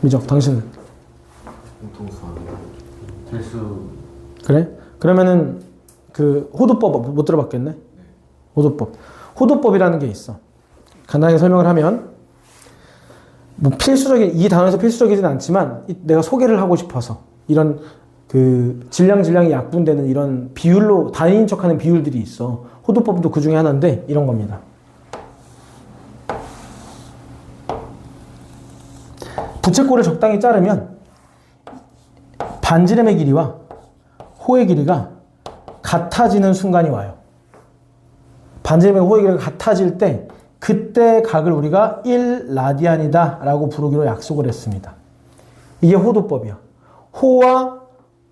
미적. 당신은? 필수. 그래? 그러면은 그 호두법 못 들어봤겠네? 네. 호두법. 호두법이라는 게 있어. 간단하게 설명을 하면 뭐 필수적인 이 단어에서 필수적이진 않지만 내가 소개를 하고 싶어서 이런 그 질량이 약분되는 이런 비율로 단위인 척하는 비율들이 있어. 호두법도 그 중에 하나인데 이런 겁니다. 부채꼴을 적당히 자르면 반지름의 길이와 호의 길이가 같아지는 순간이 와요. 반지름의 호의 길이가 같아질 때 그때 각을 우리가 1라디안이다 라고 부르기로 약속을 했습니다. 이게 호도법이야. 호와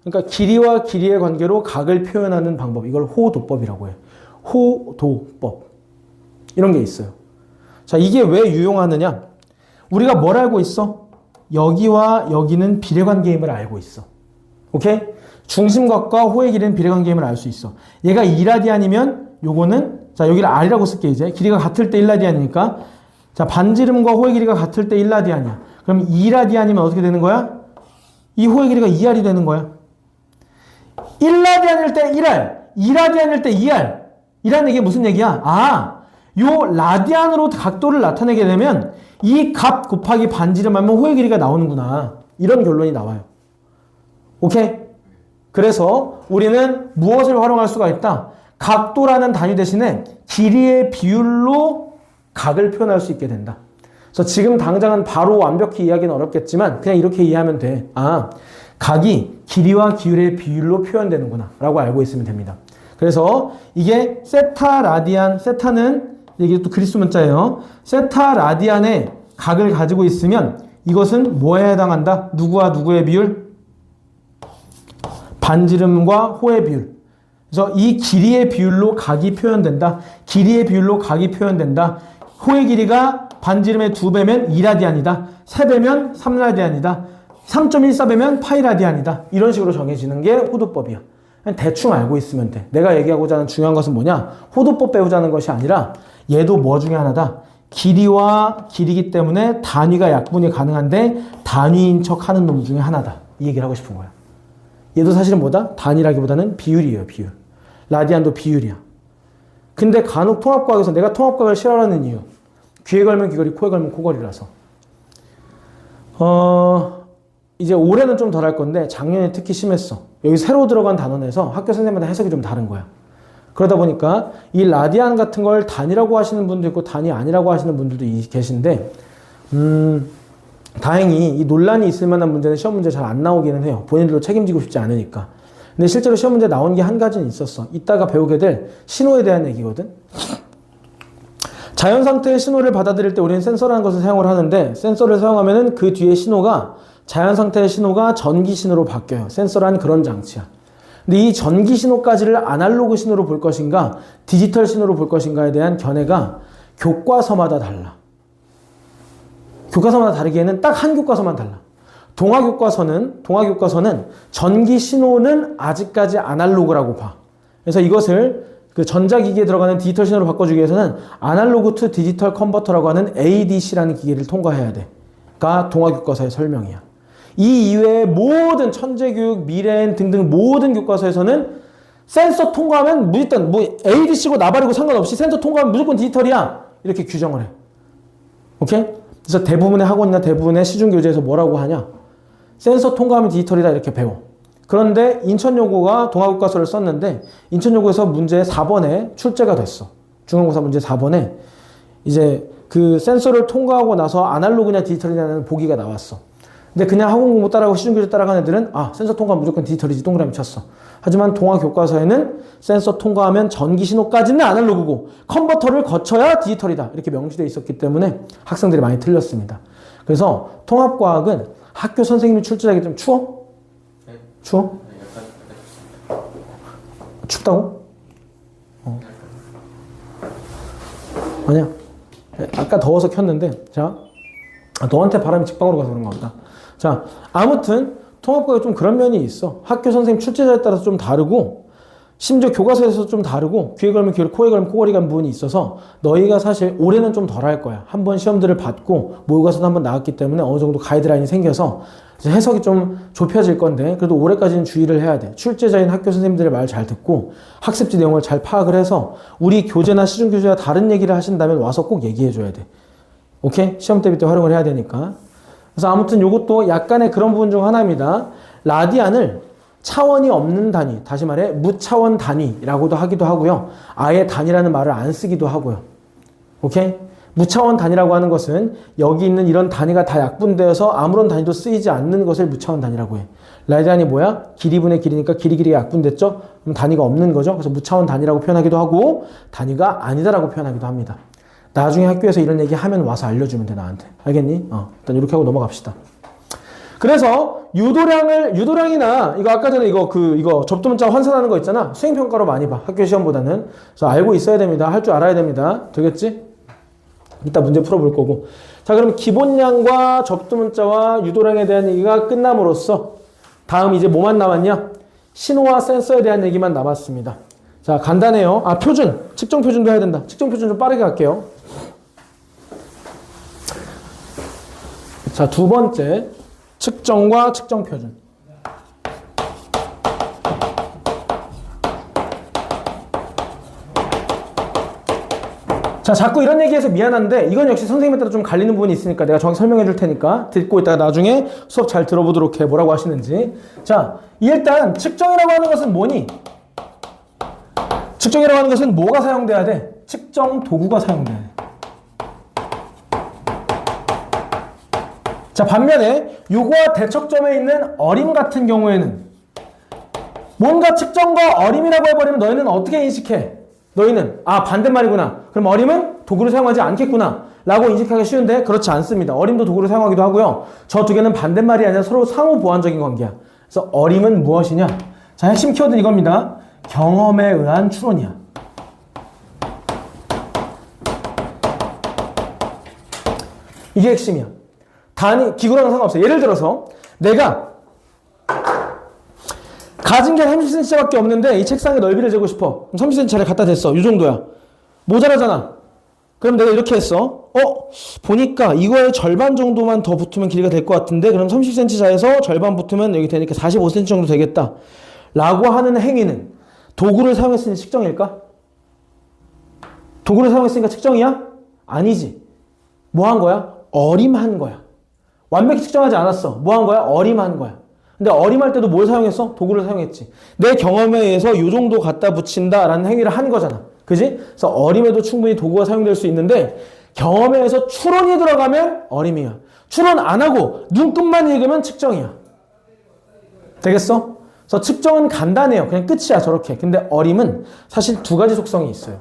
그러니까 길이와 길이의 관계로 각을 표현하는 방법. 이걸 호도법이라고 해. 호도법. 이런 게 있어요. 자, 이게 왜 유용하느냐? 우리가 뭘 알고 있어? 여기와 여기는 비례관계임을 알고 있어. 오케이? 중심각과 호의 길이는 비례관계임을 알 수 있어. 얘가 2라디안이면 요거는 자, 여기를 R이라고 쓸게 이제. 길이가 같을 때 1라디안이니까 자, 반지름과 호의 길이가 같을 때 1라디안이야. 그럼 2라디안이면 어떻게 되는 거야? 이 호의 길이가 2R이 되는 거야. 1라디안일 때 1R, 2라디안일 때 2R. 이라는 얘기가 무슨 얘기야? 아, 요 라디안으로 각도를 나타내게 되면 이 값 곱하기 반지름 하면 호의 길이가 나오는구나. 이런 결론이 나와요. 오케이? 그래서 우리는 무엇을 활용할 수가 있다? 각도라는 단위 대신에 길이의 비율로 각을 표현할 수 있게 된다. 그래서 지금 당장은 바로 완벽히 이해하기는 어렵겠지만 그냥 이렇게 이해하면 돼. 아, 각이 길이와 기울의 비율로 표현되는구나 라고 알고 있으면 됩니다. 그래서 이게 세타 라디안, 세타는 이게 또 그리스 문자예요. 세타 라디안의 각을 가지고 있으면 이것은 뭐에 해당한다? 누구와 누구의 비율? 반지름과 호의 비율. 그래서 이 길이의 비율로 각이 표현된다. 길이의 비율로 각이 표현된다. 호의 길이가 반지름의 2배면 2라디안이다. 3배면 3라디안이다. 3.14배면 파이라디안이다. 이런 식으로 정해지는 게 호도법이야. 그냥 대충 알고 있으면 돼. 내가 얘기하고자 하는 중요한 것은 뭐냐? 호도법 배우자는 것이 아니라 얘도 뭐 중에 하나다. 길이와 길이기 때문에 단위가 약분이 가능한데 단위인 척 하는 놈 중에 하나다. 이 얘기를 하고 싶은 거야. 얘도 사실은 뭐다? 단위라기보다는 비율이에요. 비율. 라디안도 비율이야. 근데 간혹 통합과학에서 내가 통합과학을 싫어하는 이유. 귀에 걸면 귀걸이, 코에 걸면 코걸이라서. 이제 올해는 좀 덜 할 건데 작년에 특히 심했어. 여기 새로 들어간 단원에서 학교 선생님마다 해석이 좀 다른 거야. 그러다 보니까 이 라디안 같은 걸 단위라고 하시는 분도 있고 단위 아니라고 하시는 분들도 계신데 다행히 이 논란이 있을 만한 문제는 시험 문제 잘 안 나오기는 해요. 본인들도 책임지고 싶지 않으니까. 근데 실제로 시험 문제 나온 게 한 가지는 있었어. 이따가 배우게 될 신호에 대한 얘기거든. 자연 상태의 신호를 받아들일 때 우리는 센서라는 것을 사용을 하는데 센서를 사용하면은 그 뒤에 신호가 자연 상태의 신호가 전기 신호로 바뀌어요. 센서란 그런 장치야. 근데 이 전기 신호까지를 아날로그 신호로 볼 것인가 디지털 신호로 볼 것인가에 대한 견해가 교과서마다 달라. 교과서마다 다르기에는 딱 한 교과서만 달라. 동아교과서는 전기 신호는 아직까지 아날로그라고 봐. 그래서 이것을 그 전자기기에 들어가는 디지털 신호로 바꿔주기 위해서는 아날로그 투 디지털 컨버터라고 하는 ADC라는 기계를 통과해야 돼.가 동아교과서의 설명이야. 이 이외의 모든 천재교육, 미래엔 등등 모든 교과서에서는 센서 통과하면 무조건 뭐 ADC고 나발이고 상관없이 센서 통과하면 무조건 디지털이야. 이렇게 규정을 해. 오케이? 그래서 대부분의 학원이나 대부분의 시중교재에서 뭐라고 하냐? 센서 통과하면 디지털이다 이렇게 배워. 그런데 인천여고가 동아교과서를 썼는데 인천여고에서 문제 4번에 출제가 됐어. 중간고사 문제 4번에 이제 그 센서를 통과하고 나서 아날로그냐 디지털이냐는 보기가 나왔어. 근데 그냥 학원 공부 따라하고 시중교재 따라간 애들은 아 센서 통과하면 무조건 디지털이지 동그라미 쳤어. 하지만 동아교과서에는 센서 통과하면 전기 신호까지는 아날로그고 컨버터를 거쳐야 디지털이다 이렇게 명시되어 있었기 때문에 학생들이 많이 틀렸습니다. 그래서 통합과학은 학교 선생님이 출제하기 좀 추워? 네. 추워? 네, 약간 춥다고? 아니야. 아까 더워서 켰는데 자 너한테 바람이 직방으로 가서 그런 것 같다. 자 아무튼 통합과학이 좀 그런 면이 있어. 학교 선생님 출제자에 따라서 좀 다르고 심지어 교과서에서 좀 다르고 귀에 걸면 귀, 코에 걸면 코걸이 간 부분이 있어서 너희가 사실 올해는 좀 덜 할 거야. 한번 시험들을 받고 모의고사도 한번 나왔기 때문에 어느 정도 가이드라인이 생겨서 해석이 좀 좁혀질 건데 그래도 올해까지는 주의를 해야 돼. 출제자인 학교 선생님들의 말 잘 듣고 학습지 내용을 잘 파악을 해서 우리 교재나 시중교재와 다른 얘기를 하신다면 와서 꼭 얘기해 줘야 돼. 오케이? 시험 대비 때 활용을 해야 되니까. 그래서 아무튼 이것도 약간의 그런 부분 중 하나입니다. 라디안을 차원이 없는 단위, 다시 말해 무차원 단위라고도 하기도 하고요. 아예 단위라는 말을 안 쓰기도 하고요. 오케이? 무차원 단위라고 하는 것은 여기 있는 이런 단위가 다 약분되어서 아무런 단위도 쓰이지 않는 것을 무차원 단위라고 해. 라디안이 뭐야? 길이분의 길이니까 길이가 약분됐죠? 그럼 단위가 없는 거죠. 그래서 무차원 단위라고 표현하기도 하고 단위가 아니다라고 표현하기도 합니다. 나중에 학교에서 이런 얘기 하면 와서 알려주면 돼, 나한테. 알겠니? 일단 이렇게 하고 넘어갑시다. 그래서 유도량이나 이거 아까 전에 이거 접두문자 환산하는 거 있잖아. 수행평가로 많이 봐. 학교 시험보다는. 그래서 알고 있어야 됩니다. 할 줄 알아야 됩니다. 되겠지? 이따 문제 풀어볼 거고. 자, 그럼 기본량과 접두문자와 유도량에 대한 얘기가 끝남으로써 다음 이제 뭐만 남았냐? 신호와 센서에 대한 얘기만 남았습니다. 자, 간단해요. 표준. 측정 표준도 해야 된다. 측정 표준 좀 빠르게 갈게요. 자, 두 번째. 측정과 측정 표준. 자, 자꾸 이런 얘기해서 미안한데 이건 역시 선생님에 따라 좀 갈리는 부분이 있으니까 내가 정확히 설명해 줄 테니까 듣고 있다가 나중에 수업 잘 들어보도록 해. 뭐라고 하시는지. 자, 일단 측정이라고 하는 것은 뭐니? 측정이라고 하는 것은 뭐가 사용돼야 돼? 측정 도구가 사용돼야 돼. 자, 반면에 요거와 대척점에 있는 어림 같은 경우에는 뭔가 측정과 어림이라고 해버리면 너희는 어떻게 인식해? 너희는 반대말이구나. 그럼 어림은 도구를 사용하지 않겠구나 라고 인식하기 쉬운데 그렇지 않습니다. 어림도 도구를 사용하기도 하고요. 저 두 개는 반대말이 아니라 서로 상호 보완적인 관계야. 그래서 어림은 무엇이냐? 자, 핵심 키워드는 이겁니다. 경험에 의한 추론이야. 이게 핵심이야. 단위, 기구랑은 상관없어. 예를 들어서 내가 가진 게 30cm밖에 없는데 이 책상의 넓이를 재고 싶어. 그럼 30cm를 갖다 댔어. 이 정도야. 모자라잖아. 그럼 내가 이렇게 했어. 보니까 이거의 절반 정도만 더 붙으면 길이가 될 것 같은데 그럼 30cm 자에서 절반 붙으면 여기 되니까 45cm 정도 되겠다. 라고 하는 행위는 도구를 사용했으니 측정일까? 도구를 사용했으니까 측정이야? 아니지. 뭐 한 거야? 어림한 거야. 완벽히 측정하지 않았어. 뭐 한 거야? 어림한 거야. 근데 어림할 때도 뭘 사용했어? 도구를 사용했지. 내 경험에 의해서 요 정도 갖다 붙인다라는 행위를 한 거잖아. 그지? 그래서 어림에도 충분히 도구가 사용될 수 있는데 경험에 의해서 추론이 들어가면 어림이야. 추론 안 하고 눈끝만 읽으면 측정이야. 되겠어? 그래서 측정은 간단해요. 그냥 끝이야 저렇게. 근데 어림은 사실 두 가지 속성이 있어요.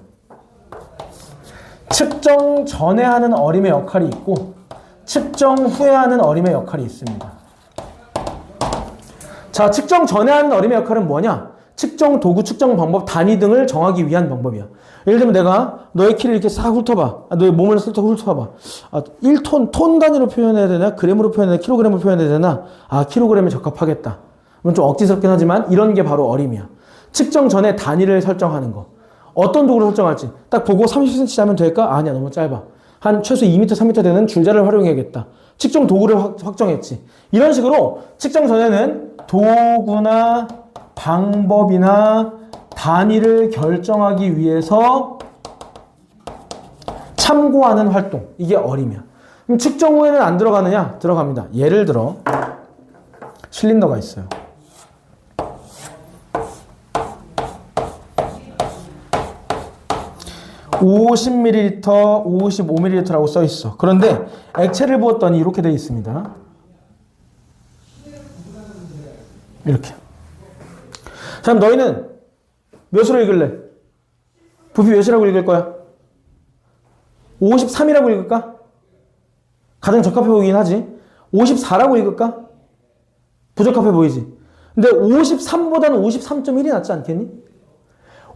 측정 전에 하는 어림의 역할이 있고 측정 후에 하는 어림의 역할이 있습니다. 자, 측정 전에 하는 어림의 역할은 뭐냐? 측정 도구, 측정 방법, 단위 등을 정하기 위한 방법이야. 예를 들면 내가 너의 키를 이렇게 싹 훑어봐. 너의 몸을 훑어봐. 1톤, 톤 단위로 표현해야 되나? 그램으로 표현해야 되나? 킬로그램으로 표현해야 되나? 킬로그램에 적합하겠다. 이건 좀 억지스럽긴 하지만 이런 게 바로 어림이야. 측정 전에 단위를 설정하는 거. 어떤 도구를 설정할지 딱 보고 30cm 하면 될까? 아니야, 너무 짧아. 한 최소 2m, 3m 되는 줄자를 활용해야겠다. 측정 도구를 확정했지. 이런 식으로 측정 전에는 도구나 방법이나 단위를 결정하기 위해서 참고하는 활동. 이게 어림이야. 그럼 측정 후에는 안 들어가느냐? 들어갑니다. 예를 들어 실린더가 있어요. (50ml) (55ml)라고 써 있어. 그런데 액체를 부었더니 이렇게 되어 있습니다. 이렇게. 자, 그럼 너희는 몇으로 읽을래? 부피 몇이라고 읽을 거야? 53이라고 읽을까? 가장 적합해 보이긴 하지. 54라고 읽을까? 부적합해 보이지. 근데 53보다는 53.1이 낫지 않겠니?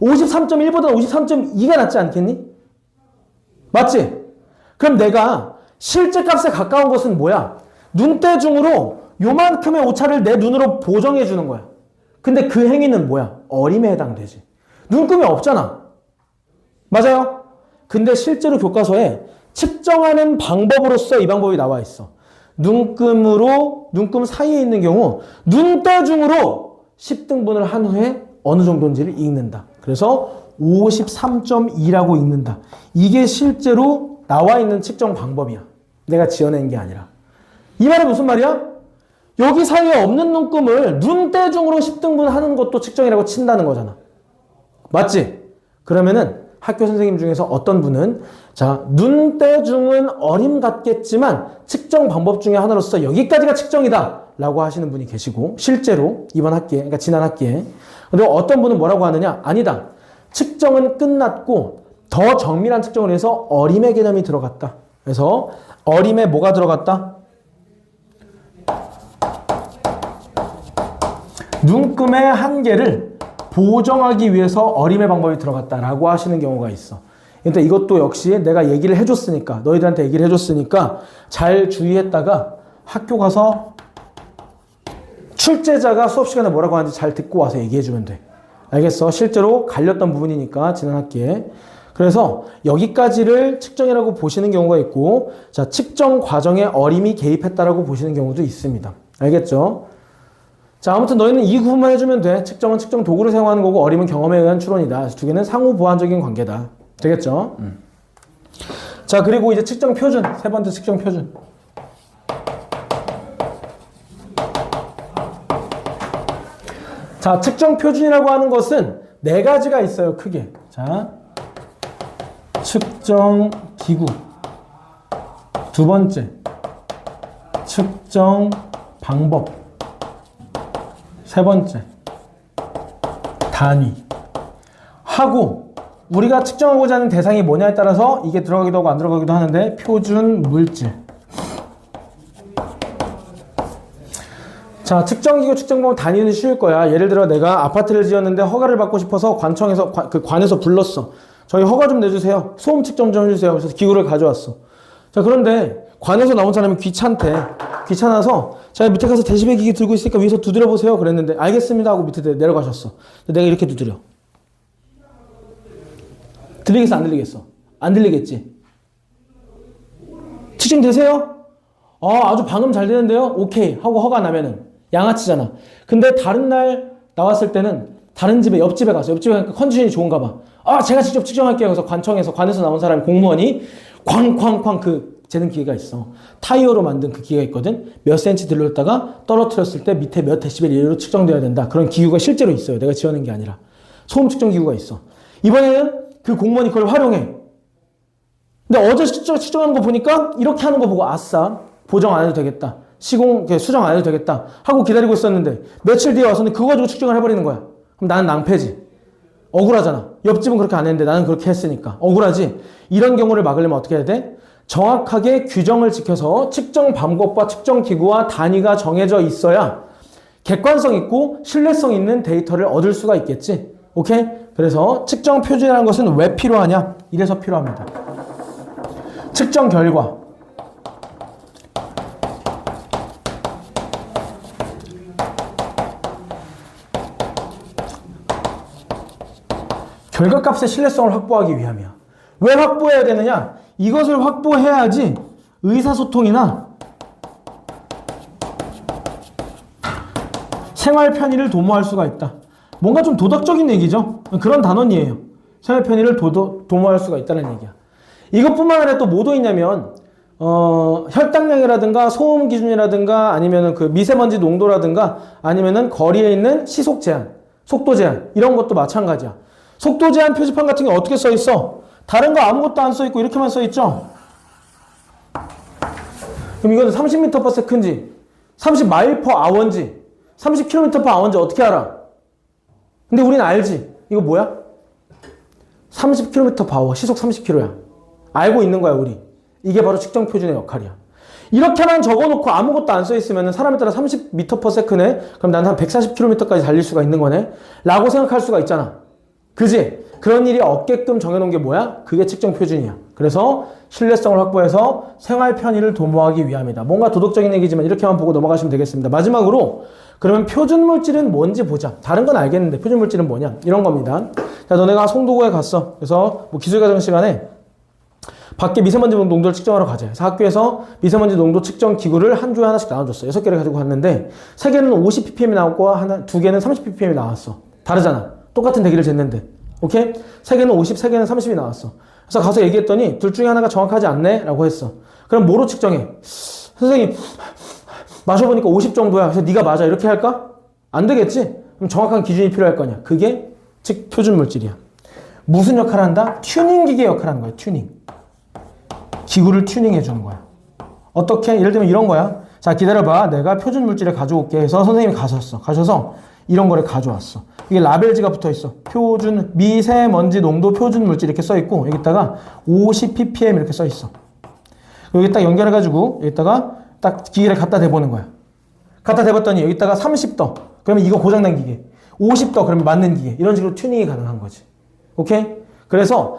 53.1보다 53.2가 낫지 않겠니? 맞지? 그럼 내가 실제 값에 가까운 것은 뭐야? 눈대중으로 요만큼의 오차를 내 눈으로 보정해 주는 거야. 근데 그 행위는 뭐야? 어림에 해당되지. 눈금이 없잖아. 맞아요? 근데 실제로 교과서에 측정하는 방법으로서 이 방법이 나와 있어. 눈금 사이에 있는 경우 눈대중으로 10등분을 한 후에 어느 정도인지를 읽는다. 그래서 53.2라고 읽는다. 이게 실제로 나와 있는 측정 방법이야. 내가 지어낸 게 아니라. 이 말은 무슨 말이야? 여기 사이에 없는 눈금을 눈대중으로 10등분 하는 것도 측정이라고 친다는 거잖아. 맞지? 그러면은 학교 선생님 중에서 어떤 분은 눈대중은 어림 같겠지만 측정 방법 중에 하나로서 여기까지가 측정이다 라고 하시는 분이 계시고 실제로 이번 학기에, 그러니까 지난 학기에. 그리고 어떤 분은 뭐라고 하느냐? 아니다. 측정은 끝났고 더 정밀한 측정을 해서 어림의 개념이 들어갔다. 그래서 어림에 뭐가 들어갔다? 눈금의 한계를 보정하기 위해서 어림의 방법이 들어갔다라고 하시는 경우가 있어. 근데 이것도 역시 내가 얘기를 해줬으니까, 너희들한테 얘기를 해줬으니까 잘 주의했다가 학교 가서 출제자가 수업 시간에 뭐라고 하는지 잘 듣고 와서 얘기해주면 돼. 알겠어? 실제로 갈렸던 부분이니까 지난 학기에. 그래서 여기까지를 측정이라고 보시는 경우가 있고, 자, 측정 과정에 어림이 개입했다라고 보시는 경우도 있습니다. 알겠죠? 자, 아무튼 너희는 이 구분만 해주면 돼. 측정은 측정 도구를 사용하는 거고 어림은 경험에 의한 추론이다. 두 개는 상호 보완적인 관계다. 되겠죠? 자, 그리고 이제 측정 표준. 세 번째 측정 표준. 자, 측정 표준이라고 하는 것은 네 가지가 있어요. 크게. 자, 측정 기구. 두 번째, 측정 방법. 세 번째, 단위. 하고 우리가 측정하고자 하는 대상이 뭐냐에 따라서 이게 들어가기도 하고 안 들어가기도 하는데 표준 물질. 자, 측정기구 측정법 단위는 쉬울 거야. 예를 들어 내가 아파트를 지었는데 허가를 받고 싶어서 관청에서 관에서 불렀어. 저희 허가 좀 내주세요. 소음 측정 좀 해주세요. 그래서 기구를 가져왔어. 자, 그런데 관에서 나온 사람이 귀찮대. 귀찮아서 제가 밑에 가서 데시벨 기기 들고 있으니까 위에서 두드려 보세요. 그랬는데 알겠습니다 하고 밑에 내려가셨어. 내가 이렇게 두드려. 들리겠어? 안 들리겠어? 안 들리겠지? 측정되세요? 아주 방음 잘 되는데요? 오케이 하고 허가 나면은 양아치잖아. 근데 다른 날 나왔을 때는 다른 집에 옆집에 가서 옆집에 가니까 컨디션이 좋은가 봐. 제가 직접 측정할게요. 그래서 관에서 나온 사람이 공무원이 쾅쾅쾅 그 재는 기계가 있어. 타이어로 만든 그 기계가 있거든. 몇 센치 들렸다가 떨어뜨렸을 때 밑에 몇 데시벨 이내로 측정돼야 된다. 그런 기구가 실제로 있어요. 내가 지어낸 게 아니라. 소음 측정 기구가 있어. 이번에는 그 공무원이 그걸 활용해. 근데 어제 측정하는 거 보니까 이렇게 하는 거 보고 아싸 보정 안 해도 되겠다. 수정 안 해도 되겠다 하고 기다리고 있었는데 며칠 뒤에 와서는 그거 가지고 측정을 해버리는 거야. 그럼 나는 낭패지. 억울하잖아. 옆집은 그렇게 안 했는데 나는 그렇게 했으니까 억울하지. 이런 경우를 막으려면 어떻게 해야 돼? 정확하게 규정을 지켜서 측정 방법과 측정 기구와 단위가 정해져 있어야 객관성 있고 신뢰성 있는 데이터를 얻을 수가 있겠지. 오케이? 그래서 측정 표준이라는 것은 왜 필요하냐? 이래서 필요합니다. 측정 결과. 결과값의 신뢰성을 확보하기 위함이야. 왜 확보해야 되느냐? 이것을 확보해야지 의사소통이나 생활 편의를 도모할 수가 있다. 뭔가 좀 도덕적인 얘기죠. 그런 단원이에요. 생활 편의를 도모할 수가 있다는 얘기야. 이것뿐만 아니라 또 뭐도 있냐면 혈당량이라든가 소음 기준이라든가 아니면은 그 미세먼지 농도라든가 아니면은 거리에 있는 시속 제한, 속도 제한 이런 것도 마찬가지야. 속도 제한 표지판 같은 게 어떻게 써 있어? 다른 거 아무것도 안 써 있고 이렇게만 써 있죠? 그럼 이거는 30m/s인지 30mph/h인지 30km/h인지 어떻게 알아? 근데 우리는 알지. 이거 뭐야? 30km/h, 시속 30km야. 알고 있는 거야, 우리. 이게 바로 측정 표준의 역할이야. 이렇게만 적어놓고 아무것도 안 써있으면 사람에 따라 30m/s네? 그럼 난 한 140km까지 달릴 수가 있는 거네? 라고 생각할 수가 있잖아. 그지? 그런 일이 없게끔 정해놓은 게 뭐야? 그게 측정 표준이야. 그래서 신뢰성을 확보해서 생활 편의를 도모하기 위함이다. 뭔가 도덕적인 얘기지만 이렇게만 보고 넘어가시면 되겠습니다. 마지막으로 그러면 표준 물질은 뭔지 보자. 다른 건 알겠는데 표준 물질은 뭐냐? 이런 겁니다. 자, 너네가 송도구에 갔어. 그래서 뭐 기술과정 시간에 밖에 미세먼지 농도를 측정하러 가자. 그래서 학교에서 미세먼지 농도 측정 기구를 한 주에 하나씩 나눠줬어. 6개를 가지고 갔는데 3개는 50ppm이 나왔고 2개는 30ppm이 나왔어. 다르잖아. 똑같은 대기를 쟀는데. 오케이? 3개는 50, 3개는 30이 나왔어. 그래서 가서 얘기했더니 둘 중에 하나가 정확하지 않네? 라고 했어. 그럼 뭐로 측정해? 선생님 마셔보니까 50 정도야. 그래서 네가 맞아. 이렇게 할까? 안 되겠지? 그럼 정확한 기준이 필요할 거냐? 그게 즉 표준 물질이야. 무슨 역할을 한다? 튜닝 기계 역할을 하는 거야. 튜닝. 기구를 튜닝해 주는 거야. 어떻게? 예를 들면 이런 거야. 자, 기다려봐. 내가 표준 물질을 가져올게 해서 선생님이 가셔서 이런 거를 가져왔어. 이게 라벨지가 붙어 있어. 표준 미세먼지 농도 표준 물질 이렇게 써 있고 여기다가 50ppm 이렇게 써 있어. 여기 딱 연결해 가지고 여기다가 딱 기계를 갖다 대보는 거야. 갖다 대봤더니 여기다가 30 떠. 그러면 이거 고장난 기계. 50 떠. 그러면 맞는 기계. 이런 식으로 튜닝이 가능한 거지. 오케이? 그래서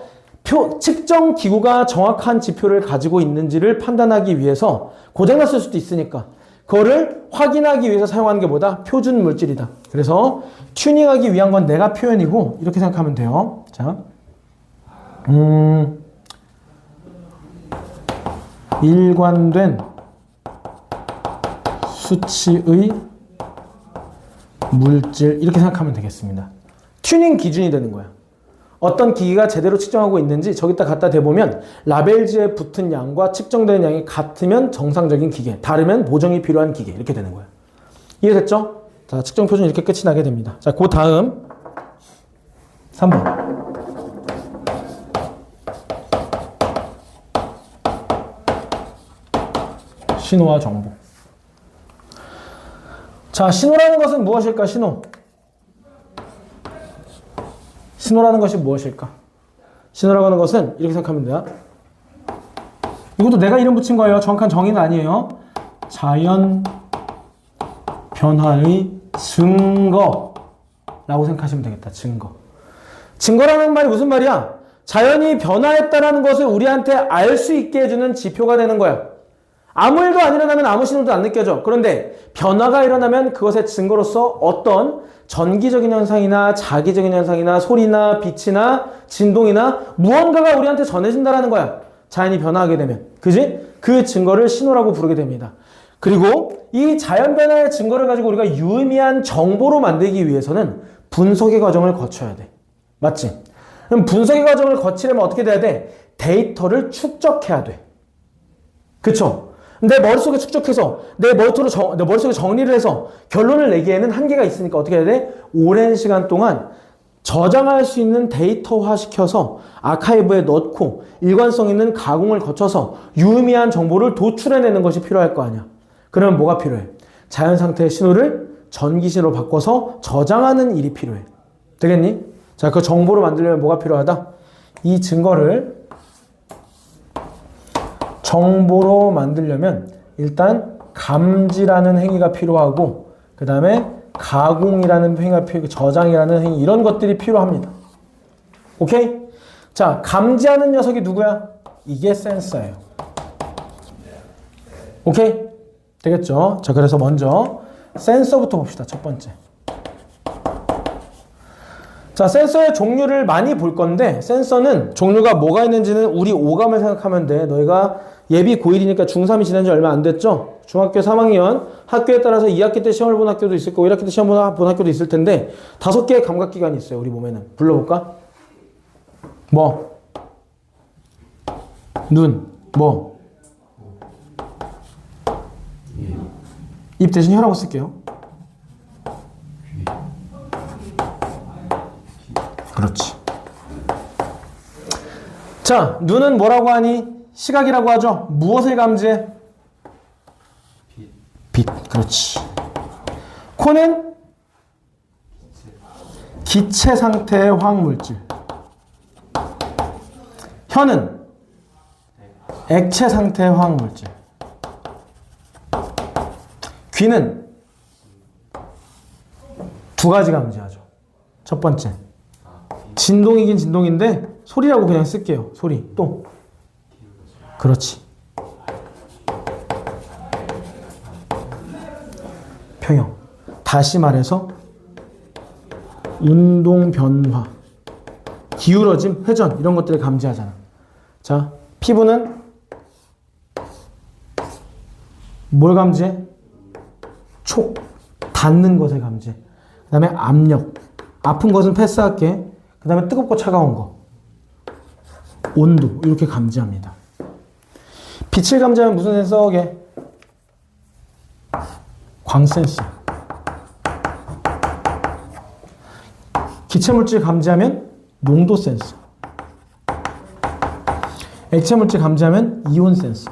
측정 기구가 정확한 지표를 가지고 있는지를 판단하기 위해서 고장났을 수도 있으니까 그거를 확인하기 위해서 사용하는 게 뭐다? 표준 물질이다. 그래서 튜닝하기 위한 건 내가 표현이고 이렇게 생각하면 돼요. 자, 일관된 수치의 물질 이렇게 생각하면 되겠습니다. 튜닝 기준이 되는 거야. 어떤 기기가 제대로 측정하고 있는지 저기다 갖다 대보면 라벨지에 붙은 양과 측정되는 양이 같으면 정상적인 기계, 다르면 보정이 필요한 기계 이렇게 되는 거예요. 이해됐죠? 자, 측정 표준 이렇게 끝이 나게 됩니다. 자, 그 다음 3번 신호와 정보. 자, 신호라는 것은 무엇일까? 신호라는 것이 무엇일까? 신호라고 하는 것은 이렇게 생각하면 돼요. 이것도 내가 이름 붙인 거예요. 정확한 정의는 아니에요. 자연 변화의 증거라고 생각하시면 되겠다. 증거. 증거라는 말이 무슨 말이야? 자연이 변화했다라는 것을 우리한테 알 수 있게 해주는 지표가 되는 거야. 아무 일도 안 일어나면 아무 신호도 안 느껴져. 그런데 변화가 일어나면 그것의 증거로서 어떤 전기적인 현상이나 자기적인 현상이나 소리나 빛이나 진동이나 무언가가 우리한테 전해진다라는 거야. 자연이 변화하게 되면. 그지? 그 증거를 신호라고 부르게 됩니다. 그리고 이 자연 변화의 증거를 가지고 우리가 유의미한 정보로 만들기 위해서는 분석의 과정을 거쳐야 돼. 맞지? 그럼 분석의 과정을 거치려면 어떻게 돼야 돼? 데이터를 축적해야 돼. 그쵸? 내 머릿속에 축적해서 내 머릿속에 정리를 해서 결론을 내기에는 한계가 있으니까 어떻게 해야 돼? 오랜 시간 동안 저장할 수 있는 데이터화 시켜서 아카이브에 넣고 일관성 있는 가공을 거쳐서 유의미한 정보를 도출해내는 것이 필요할 거 아니야. 그러면 뭐가 필요해? 자연 상태의 신호를 전기신호로 바꿔서 저장하는 일이 필요해. 되겠니? 자, 그 정보를 만들려면 뭐가 필요하다? 이 증거를 정보로 만들려면 일단 감지라는 행위가 필요하고 그 다음에 가공이라는 행위가 필요하고 저장이라는 행위 이런 것들이 필요합니다. 오케이? 자, 감지하는 녀석이 누구야? 이게 센서예요. 오케이? 되겠죠? 자, 그래서 먼저 센서부터 봅시다. 첫 번째. 자, 센서의 종류를 많이 볼 건데 센서는 종류가 뭐가 있는지는 우리 오감을 생각하면 돼. 너희가 예비 고1이니까 중3이 지난 지 얼마 안 됐죠? 중학교 3학년 학교에 따라서 2학기 때 시험을 본 학교도 있을 거고 1학기 때 시험 본 학교도 있을 텐데 5개의 감각기관이 있어요. 우리 몸에는. 불러볼까? 뭐? 눈. 뭐? 입 대신 혀라고 쓸게요. 그렇지. 자, 눈은 뭐라고 하니? 시각이라고 하죠. 무엇을 감지해? 빛. 그렇지. 코는 기체 상태의 화학물질. 혀는 액체 상태의 화학물질. 귀는 두 가지 감지하죠. 첫 번째. 진동이긴 진동인데 소리라고 그냥 쓸게요. 소리. 또. 그렇지. 평형. 다시 말해서 운동 변화, 기울어짐, 회전 이런 것들을 감지하잖아. 자, 피부는 뭘 감지해? 촉, 닿는 것을 감지해. 그 다음에 압력, 아픈 것은 패스할게. 그 다음에 뜨겁고 차가운 거, 온도 이렇게 감지합니다. 빛을 감지하면 무슨 센서게? 광센서. 기체물질 감지하면 농도 센서. 액체물질 감지하면 이온 센서.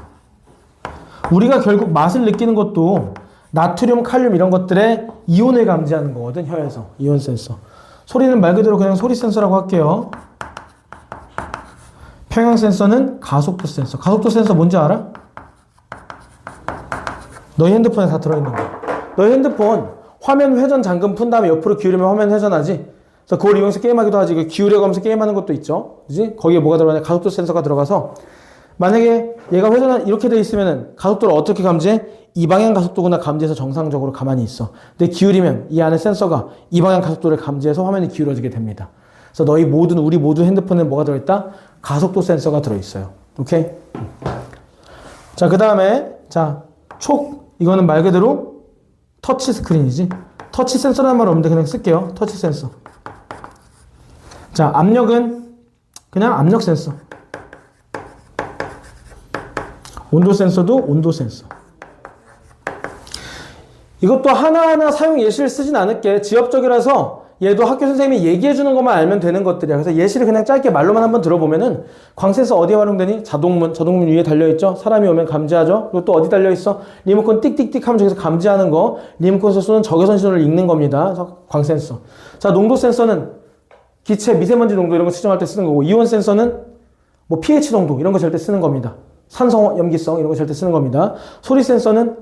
우리가 결국 맛을 느끼는 것도 나트륨, 칼륨 이런 것들의 이온을 감지하는 거거든. 혀에서. 이온 센서. 소리는 말 그대로 그냥 소리 센서라고 할게요. 평형 센서는 가속도 센서. 가속도 센서 뭔지 알아? 너희 핸드폰에 다 들어있는 거. 너희 핸드폰 화면 회전 잠금 푼 다음에 옆으로 기울이면 화면 회전하지? 그래서 그걸 이용해서 게임하기도 하지. 기울여가면서 게임하는 것도 있죠. 그지? 거기에 뭐가 들어가냐? 가속도 센서가 들어가서 만약에 얘가 회전 이렇게 돼 있으면은 가속도를 어떻게 감지해? 이 방향 가속도구나 감지해서 정상적으로 가만히 있어. 근데 기울이면 이 안에 센서가 이 방향 가속도를 감지해서 화면이 기울어지게 됩니다. 그래서 우리 모두 핸드폰에 뭐가 들어있다? 가속도 센서가 들어있어요. 오케이? 자, 그 다음에 자, 촉. 이거는 말 그대로 터치 스크린이지. 터치 센서라는 말 없는데 그냥 쓸게요. 터치 센서. 자, 압력은 그냥 압력 센서. 온도 센서도 온도 센서. 이것도 하나하나 사용 예시를 쓰진 않을게. 지엽적이라서 얘도 학교 선생님이 얘기해 주는 것만 알면 되는 것들이야. 그래서 예시를 그냥 짧게 말로만 한번 들어보면은 광센서 어디에 활용되니? 자동문 위에 달려있죠? 사람이 오면 감지하죠? 그리고 또 어디 달려있어? 리모컨 띡띡띡 하면 저기서 감지하는 거. 리모컨에서 쏘는 적외선 신호를 읽는 겁니다. 그래서 광센서. 자, 농도 센서는 기체, 미세먼지 농도 이런 거 측정할 때 쓰는 거고, 이온 센서는 뭐 pH 농도 이런 거 잴 때 쓰는 겁니다. 산소 염기성 이런 거 잴 때 쓰는 겁니다. 소리 센서는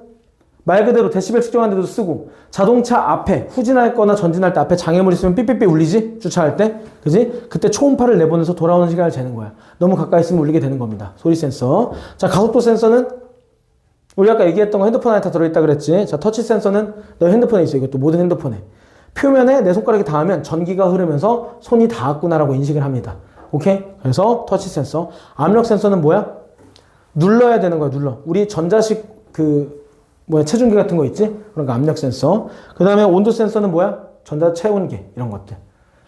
말 그대로 데시벨 측정하는 데도 쓰고 자동차 앞에 후진할 거나 전진할 때 앞에 장애물 있으면 삐삐삐 울리지? 주차할 때. 그지? 그때 초음파를 내보내서 돌아오는 시간을 재는 거야. 너무 가까이 있으면 울리게 되는 겁니다. 소리 센서. 자, 가속도 센서는 우리 아까 얘기했던 거 핸드폰 안에 다 들어있다 그랬지? 자, 터치 센서는 너 핸드폰에 있어. 이것도 모든 핸드폰에. 표면에 내 손가락이 닿으면 전기가 흐르면서 손이 닿았구나라고 인식을 합니다. 오케이? 그래서 터치 센서. 압력 센서는 뭐야? 눌러야 되는 거야, 눌러. 우리 전자식 체중계 같은 거 있지? 그러니까 압력 센서. 그 다음에 온도 센서는 뭐야? 전자 체온계. 이런 것들.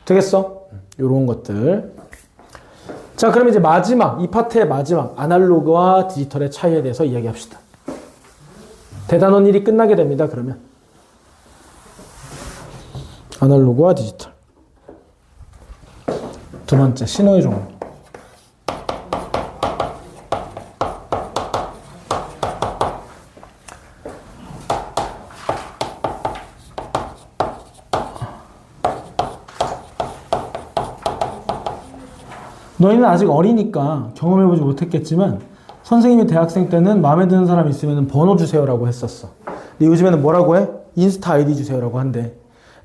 되겠어? 요런 것들. 자, 그럼 이제 마지막, 이 파트의 마지막, 아날로그와 디지털의 차이에 대해서 이야기합시다. 대단원 1이 끝나게 됩니다, 그러면. 아날로그와 디지털. 두 번째, 신호의 종류. 너희는 아직 어리니까 경험해보지 못했겠지만 선생님이 대학생 때는 마음에 드는 사람 있으면 번호 주세요라고 했었어. 근데 요즘에는 뭐라고 해? 인스타 아이디 주세요라고 한대.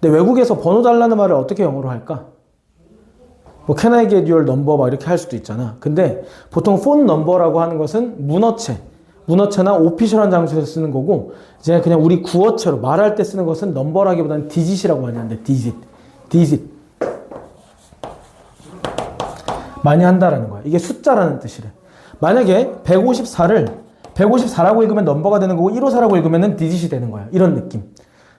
근데 외국에서 번호 달라는 말을 어떻게 영어로 할까? 뭐 can I get your number 막 이렇게 할 수도 있잖아. 근데 보통 폰 넘버라고 하는 것은 문어체나 오피셜한 장소에서 쓰는 거고 이제 그냥 우리 구어체로 말할 때 쓰는 것은 넘버라기보다는 디짓이라고 많이 하는데 디짓 많이 한다라는 거야. 이게 숫자라는 뜻이래. 만약에 154라고 읽으면 넘버가 되는 거고 154라고 읽으면 디짓이 되는 거야. 이런 느낌.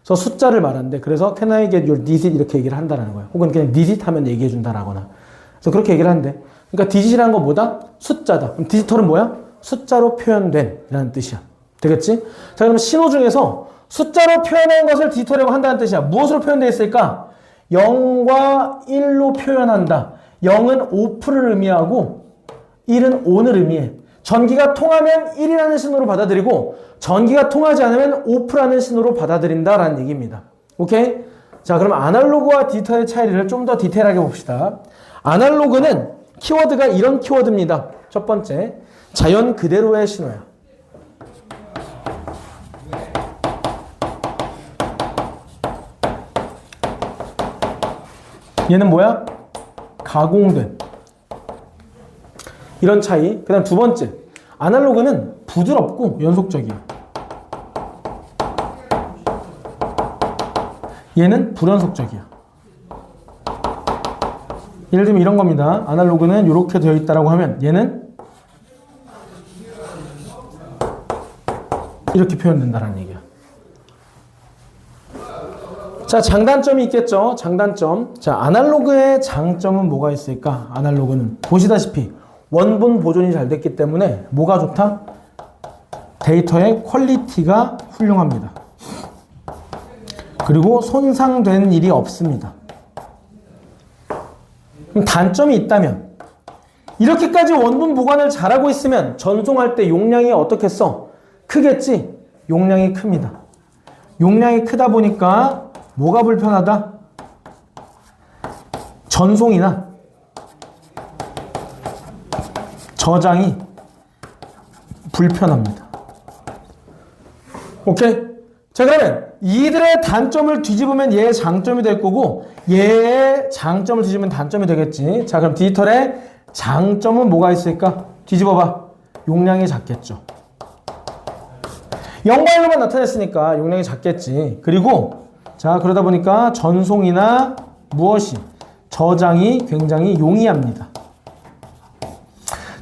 그래서 숫자를 말하는데 그래서 can I get your digit 이렇게 얘기를 한다라는 거야. 혹은 그냥 digit 하면 얘기해 준다라거나. 그래서 그렇게 얘기를 한대. 그러니까 디짓이라는 건 뭐다? 숫자다. 그럼 디지털은 뭐야? 숫자로 표현된 이라는 뜻이야. 되겠지? 자, 그럼 신호 중에서 숫자로 표현한 것을 디지털이라고 한다는 뜻이야. 무엇으로 표현되어 있을까? 0과 1로 표현한다. 0은 오프를 의미하고 1은 온을 의미해. 전기가 통하면 1이라는 신호로 받아들이고 전기가 통하지 않으면 오프라는 신호로 받아들인다라는 얘기입니다. 오케이? 자, 그럼 아날로그와 디지털의 차이를 좀 더 디테일하게 봅시다. 아날로그는 키워드가 이런 키워드입니다. 첫 번째, 자연 그대로의 신호야. 얘는 뭐야? 가공된 이런 차이. 그 다음 두 번째, 아날로그는 부드럽고 연속적이야. 얘는 불연속적이야. 예를 들면 이런 겁니다. 아날로그는 이렇게 되어 있다라고 하면 얘는 이렇게 표현된다라는 얘기야. 자, 장단점이 있겠죠. 장단점. 자, 아날로그의 장점은 뭐가 있을까? 아날로그는 보시다시피 원본 보존이 잘 됐기 때문에 뭐가 좋다? 데이터의 퀄리티가 훌륭합니다. 그리고 손상되는 일이 없습니다. 그럼 단점이 있다면 이렇게까지 원본 보관을 잘하고 있으면 전송할 때 용량이 어떻겠어? 크겠지? 용량이 큽니다. 용량이 크다 보니까 뭐가 불편하다? 전송이나 저장이 불편합니다. 오케이? 자, 그러면 이들의 단점을 뒤집으면 얘의 장점이 될 거고 얘의 장점을 뒤집으면 단점이 되겠지. 자, 그럼 디지털의 장점은 뭐가 있을까? 뒤집어봐. 용량이 작겠죠. 0과 1로만 나타냈으니까 용량이 작겠지. 그리고 자, 그러다 보니까 전송이나 무엇이 저장이 굉장히 용이합니다.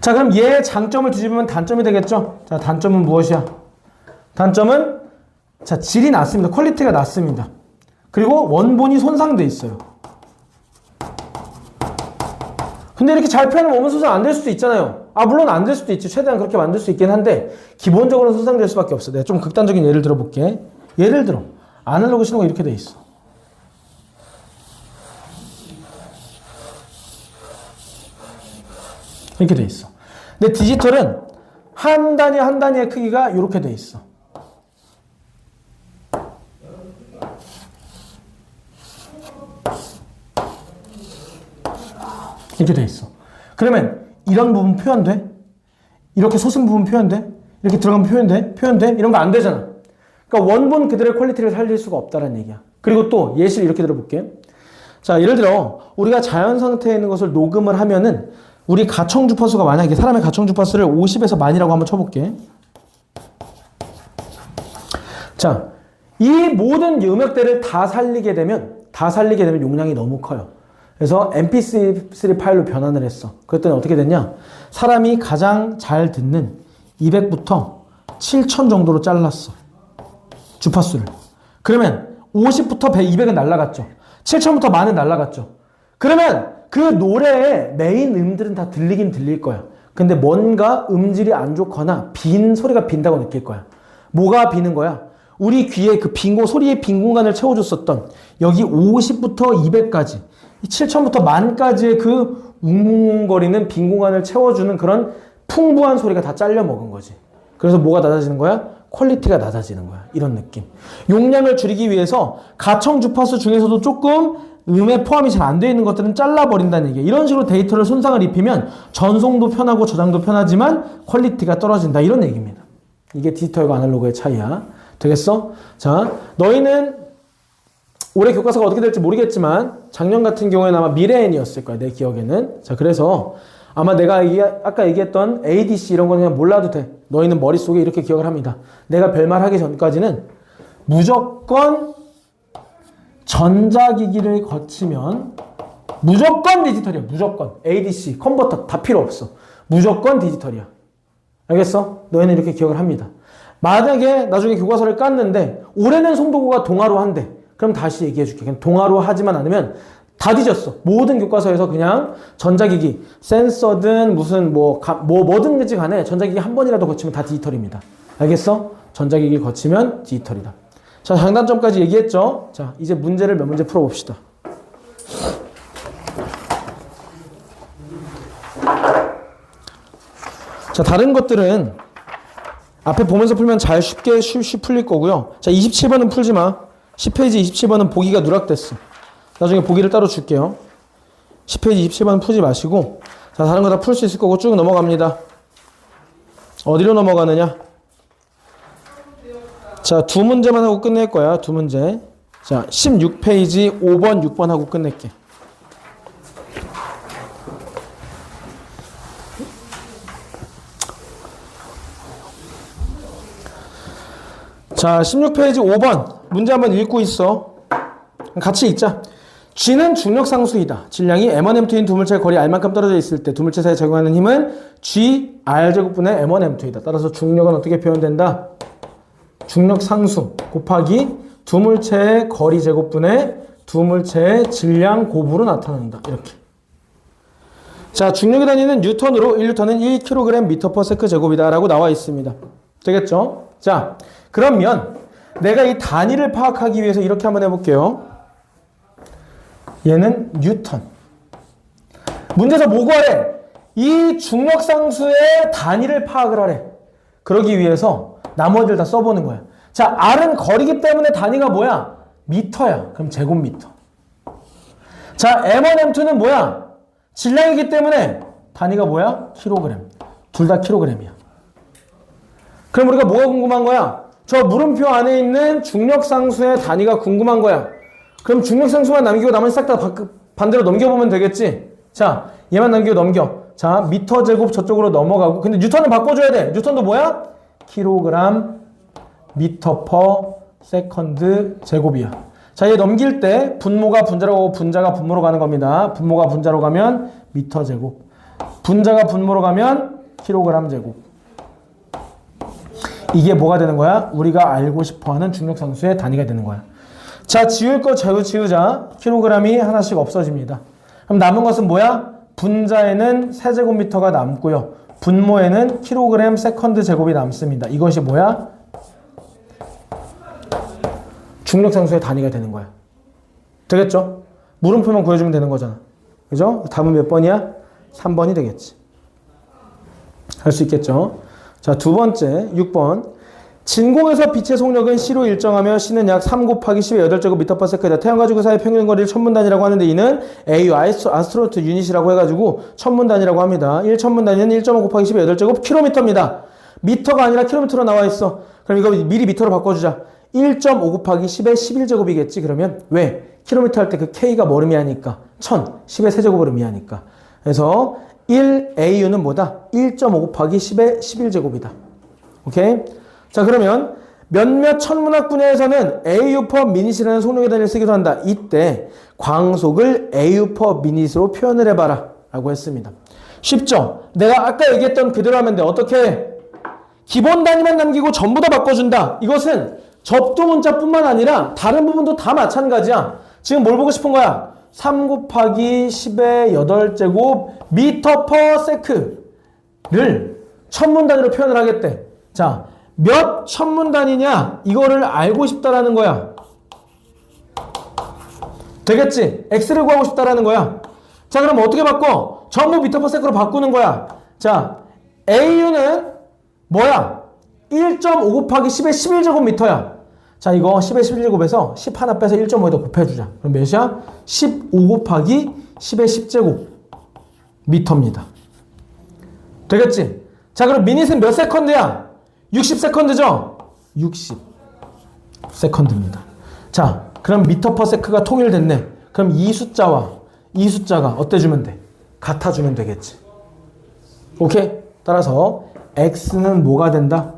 자, 그럼 얘의 장점을 뒤집으면 단점이 되겠죠? 자, 단점은 무엇이야? 단점은 자, 질이 낮습니다. 퀄리티가 낮습니다. 그리고 원본이 손상돼 있어요. 근데 이렇게 잘 표현하면 원본 손상 안 될 수도 있잖아요. 아, 물론 안 될 수도 있지. 최대한 그렇게 만들 수 있긴 한데 기본적으로 손상될 수밖에 없어. 내가 좀 극단적인 예를 들어볼게. 예를 들어 아날로그 신호가 이렇게 돼 있어. 이렇게 돼 있어. 근데 디지털은 한 단위 한 단위의 크기가 이렇게 돼 있어. 이렇게 돼 있어. 그러면 이런 부분 표현돼? 이렇게 솟은 부분 표현돼? 이렇게 들어가면 표현돼? 표현돼? 이런 거 안 되잖아. 그러니까 원본 그대로의 퀄리티를 살릴 수가 없다는 얘기야. 그리고 또 예시를 이렇게 들어볼게. 자, 예를 들어 우리가 자연 상태에 있는 것을 녹음을 하면은 우리 가청 주파수가 만약에 사람의 가청 주파수를 50에서 만이라고 한번 쳐볼게. 자, 이 모든 음역대를 다 살리게 되면 용량이 너무 커요. 그래서 mp3 파일로 변환을 했어. 그랬더니 어떻게 됐냐? 사람이 가장 잘 듣는 200부터 7000 정도로 잘랐어. 주파수를. 그러면 50부터 100, 200은 날라갔죠. 7000부터 만은 날라갔죠. 그러면 그 노래의 메인 음들은 다 들리긴 들릴 거야. 근데 뭔가 음질이 안 좋거나 소리가 빈다고 느낄 거야. 뭐가 비는 거야? 우리 귀에 그 소리의 빈 공간을 채워줬었던 여기 50부터 200까지 7000부터 만까지의 그 웅웅거리는 빈 공간을 채워주는 그런 풍부한 소리가 다 잘려 먹은 거지. 그래서 뭐가 낮아지는 거야? 퀄리티가 낮아지는 거야. 이런 느낌. 용량을 줄이기 위해서 가청 주파수 중에서도 조금 음에 포함이 잘 안 되어 있는 것들은 잘라버린다는 얘기야. 이런 식으로 데이터를 손상을 입히면 전송도 편하고 저장도 편하지만 퀄리티가 떨어진다. 이런 얘기입니다. 이게 디지털과 아날로그의 차이야. 되겠어? 자, 너희는 올해 교과서가 어떻게 될지 모르겠지만 작년 같은 경우에는 아마 미래엔이었을 거야. 내 기억에는. 자, 그래서 아마 내가 아까 얘기했던 ADC 이런 거는 그냥 몰라도 돼. 너희는 머릿속에 이렇게 기억을 합니다. 내가 별말 하기 전까지는 무조건 전자기기를 거치면 무조건 디지털이야. 무조건. ADC, 컨버터 다 필요 없어. 무조건 디지털이야. 알겠어? 너희는 이렇게 기억을 합니다. 만약에 나중에 교과서를 깠는데 올해는 송도구가 동아로 한대. 그럼 다시 얘기해 줄게. 그냥 동아로 하지만 않으면 다 뒤졌어. 모든 교과서에서 그냥 전자기기, 센서든 무슨 뭐든지 간에 전자기기 한 번이라도 거치면 다 디지털입니다. 알겠어? 전자기기 거치면 디지털이다. 자, 장단점까지 얘기했죠? 자, 이제 문제를 몇 문제 풀어봅시다. 자, 다른 것들은 앞에 보면서 풀면 쉽게 풀릴 거고요. 자, 27번은 풀지 마. 10페이지 27번은 보기가 누락됐어. 나중에 보기를 따로 줄게요. 10페이지 27번은 풀지 마시고, 자, 다른 거 다 풀 수 있을 거고 쭉 넘어갑니다. 어디로 넘어가느냐? 자, 두 문제만 하고 끝낼 거야. 두 문제. 자, 16페이지 5번, 6번 하고 끝낼게. 자, 16페이지 5번 문제 한번 읽고 있어. 같이 읽자. G는 중력상수이다. 질량이 M1, M2인 두물체의 거리 R만큼 떨어져 있을 때 두물체 사이에 작용하는 힘은 G, R제곱분의 M1, M2이다. 따라서 중력은 어떻게 표현된다? 중력상수 곱하기 두물체의 거리 제곱분의 두물체의 질량 곱으로 나타난다. 이렇게. 자, 중력의 단위는 뉴턴으로 1뉴턴은 1kg/m/s 제곱이다 라고 나와 있습니다. 되겠죠? 자, 그러면 내가 이 단위를 파악하기 위해서 이렇게 한번 해볼게요. 얘는 뉴턴. 문제에서 뭐 구하래? 이 중력상수의 단위를 파악을 하래. 그러기 위해서 나머지를 다 써보는 거야. 자, R은 거리기 때문에 단위가 뭐야? 미터야. 그럼 제곱미터. 자, M1, M2는 뭐야? 질량이기 때문에 단위가 뭐야? 킬로그램. 둘 다 킬로그램이야. 그럼 우리가 뭐가 궁금한 거야? 저 물음표 안에 있는 중력상수의 단위가 궁금한 거야. 그럼 중력상수만 남기고 나머지 싹 다 반대로 넘겨보면 되겠지? 자, 얘만 남기고 넘겨. 자, 미터 제곱 저쪽으로 넘어가고. 근데 뉴턴을 바꿔줘야 돼. 뉴턴도 뭐야? 킬로그램 미터 퍼 세컨드 제곱이야. 자, 얘 넘길 때 분모가 분자로 가고 분자가 분모로 가는 겁니다. 분모가 분자로 가면 미터 제곱. 분자가 분모로 가면 킬로그램 제곱. 이게 뭐가 되는 거야? 우리가 알고 싶어하는 중력상수의 단위가 되는 거야. 자, 지울 거 지우자. 킬로그램이 하나씩 없어집니다. 그럼 남은 것은 뭐야? 분자에는 세제곱미터가 남고요. 분모에는 킬로그램 세컨드 제곱이 남습니다. 이것이 뭐야? 중력상수의 단위가 되는 거야. 되겠죠? 물음표만 구해주면 되는 거잖아. 그죠? 답은 몇 번이야? 3번이 되겠지. 할 수 있겠죠? 자, 두 번째, 6번. 진공에서 빛의 속력은 C로 일정하며 C는 약 3 곱하기 10의 8제곱 미터 퍼 세컨드다. 태양과 지구 사이의 평균 거리를 천문 단위라고 하는데 이는 AU, 아스트로노트 유닛이라고 해가지고 천문 단위라고 합니다. 1천문 단위는 1.5 곱하기 10의 8제곱 킬로미터입니다. 미터가 아니라 킬로미터로 나와 있어. 그럼 이거 미리 미터로 바꿔주자. 1.5 곱하기 10의 11제곱이겠지. 그러면 왜? 킬로미터 할 때 그 K가 뭘 의미하니까? 1000, 10의 세제곱을 의미하니까. 그래서 1AU는 뭐다? 1.5 곱하기 10의 11제곱이다. 오케이? 자, 그러면 몇몇 천문학 분야에서는 AU per minut이라는 속력의 단위를 쓰기도 한다. 이때 광속을 AU per minut으로 표현을 해봐라 라고 했습니다. 쉽죠? 내가 아까 얘기했던 그대로 하면 돼. 어떻게? 기본 단위만 남기고 전부 다 바꿔준다. 이것은 접두 문자뿐만 아니라 다른 부분도 다 마찬가지야. 지금 뭘 보고 싶은 거야? 3 곱하기 10의 8제곱 미터 퍼 세크를 천문 단위로 표현을 하겠대. 자, 몇 천문 단위냐? 이거를 알고 싶다라는 거야. 되겠지? x를 구하고 싶다라는 거야. 자, 그럼 어떻게 바꿔? 전부 미터 퍼 세크로 바꾸는 거야. 자, AU는 뭐야? 1.5 곱하기 10의 11제곱미터야. 자, 이거 10의 11제곱에서 10 하나 빼서 1.5에다 곱해주자. 그럼 몇이야? 15 곱하기 10의 10제곱 미터입니다. 되겠지? 자, 그럼 미닛은 몇 세컨드야? 60세컨드죠? 60세컨드입니다. 자, 그럼 미터 퍼 세크가 통일됐네. 그럼 이 숫자와 이 숫자가 어때 주면 돼? 같아 주면 되겠지. 오케이? 따라서 x는 뭐가 된다?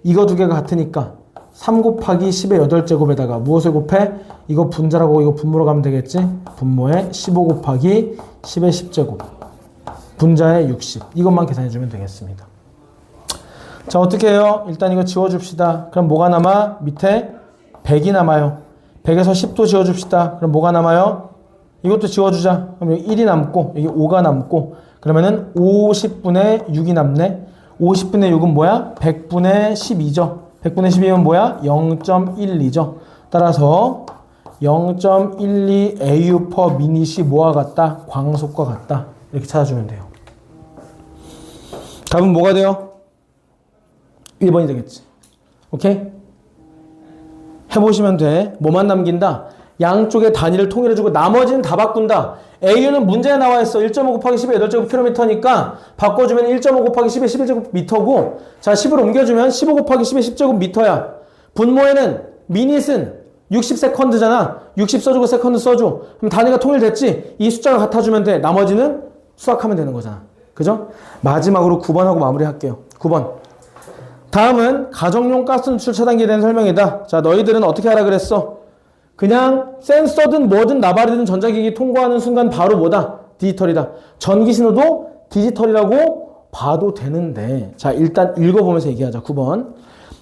이거 두 개가 같으니까 3 곱하기 10의 8제곱에다가 무엇을 곱해? 이거 분자라고 이거 분모로 가면 되겠지? 분모에 15 곱하기 10의 10제곱 분자에 60 이것만 계산해주면 되겠습니다. 자, 어떻게 해요? 일단 이거 지워줍시다. 그럼 뭐가 남아? 밑에 100이 남아요. 100에서 10도 지워줍시다. 그럼 뭐가 남아요? 이것도 지워주자. 그럼 여기 1이 남고 여기 5가 남고 그러면은 50분의 6이 남네. 50분의 6은 뭐야? 100분의 12죠. 100분의 12면 뭐야? 0.12죠. 따라서 0.12 AU per minut이 뭐와 같다? 광속과 같다. 이렇게 찾아주면 돼요. 답은 뭐가 돼요? 1번이 되겠지. 오케이? 해보시면 돼. 뭐만 남긴다? 양쪽의 단위를 통일해주고 나머지는 다 바꾼다. AU는 문제에 나와 있어. 1.5 곱하기 10의 8제곱킬로미터니까 바꿔주면 1.5 곱하기 10의 11제곱미터고 자, 10을 옮겨주면 15 곱하기 10의 10제곱미터야. 분모에는 미닛은 60세컨드잖아. 60 써주고 세컨드 써줘. 그럼 단위가 통일됐지? 이 숫자가 같아주면 돼. 나머지는 수학하면 되는 거잖아. 그죠? 마지막으로 9번하고 마무리할게요. 9번. 다음은 가정용 가스 누출 차단기에 대한 설명이다. 자, 너희들은 어떻게 하라 그랬어? 그냥 센서든 뭐든 나발이든 전자기기 통과하는 순간 바로 뭐다? 디지털이다. 전기 신호도 디지털이라고 봐도 되는데 자, 일단 읽어보면서 얘기하자. 9번.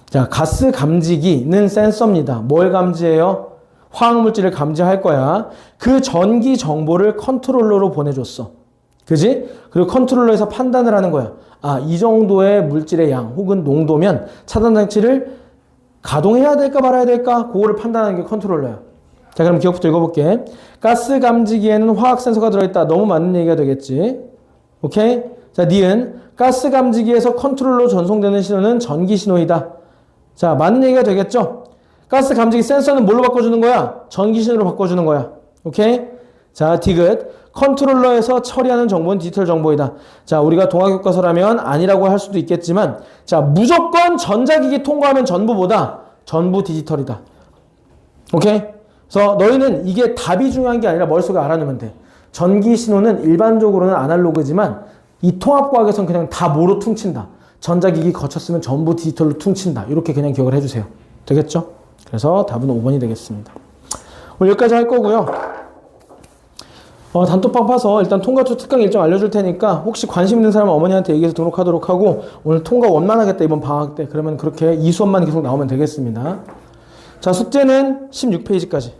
자, 가스 감지기는 센서입니다. 뭘 감지해요? 화학물질을 감지할 거야. 그 전기 정보를 컨트롤러로 보내줬어. 그지? 그리고 컨트롤러에서 판단을 하는 거야. 아, 이 정도의 물질의 양 혹은 농도면 차단장치를 가동해야 될까 말아야 될까? 그거를 판단하는 게 컨트롤러야. 자, 그럼 기억부터 읽어볼게. 가스 감지기에는 화학 센서가 들어있다. 너무 맞는 얘기가 되겠지. 오케이? 자, 니은 가스 감지기에서 컨트롤러로 전송되는 신호는 전기 신호이다. 자, 맞는 얘기가 되겠죠? 가스 감지기 센서는 뭘로 바꿔주는 거야? 전기 신호로 바꿔주는 거야. 오케이? 자, 디귿. 컨트롤러에서 처리하는 정보는 디지털 정보이다. 자, 우리가 동학교과서라면 아니라고 할 수도 있겠지만 자, 무조건 전자기기 통과하면 전부 뭐다? 전부 디지털이다. 오케이? 그래서 너희는 이게 답이 중요한 게 아니라 머릿속에 알아놓으면 돼. 전기 신호는 일반적으로는 아날로그지만 이 통합과학에서는 그냥 다 뭐로 퉁친다. 전자기기 거쳤으면 전부 디지털로 퉁친다. 이렇게 그냥 기억을 해주세요. 되겠죠? 그래서 답은 5번이 되겠습니다. 오늘 여기까지 할 거고요. 단톡방 파서 일단 통과2 특강 일정 알려줄 테니까 혹시 관심 있는 사람은 어머니한테 얘기해서 등록하도록 하고 오늘 통과 원만 하겠다 이번 방학 때 그러면 그렇게 이 수업만 계속 나오면 되겠습니다. 자, 숙제는 16페이지까지.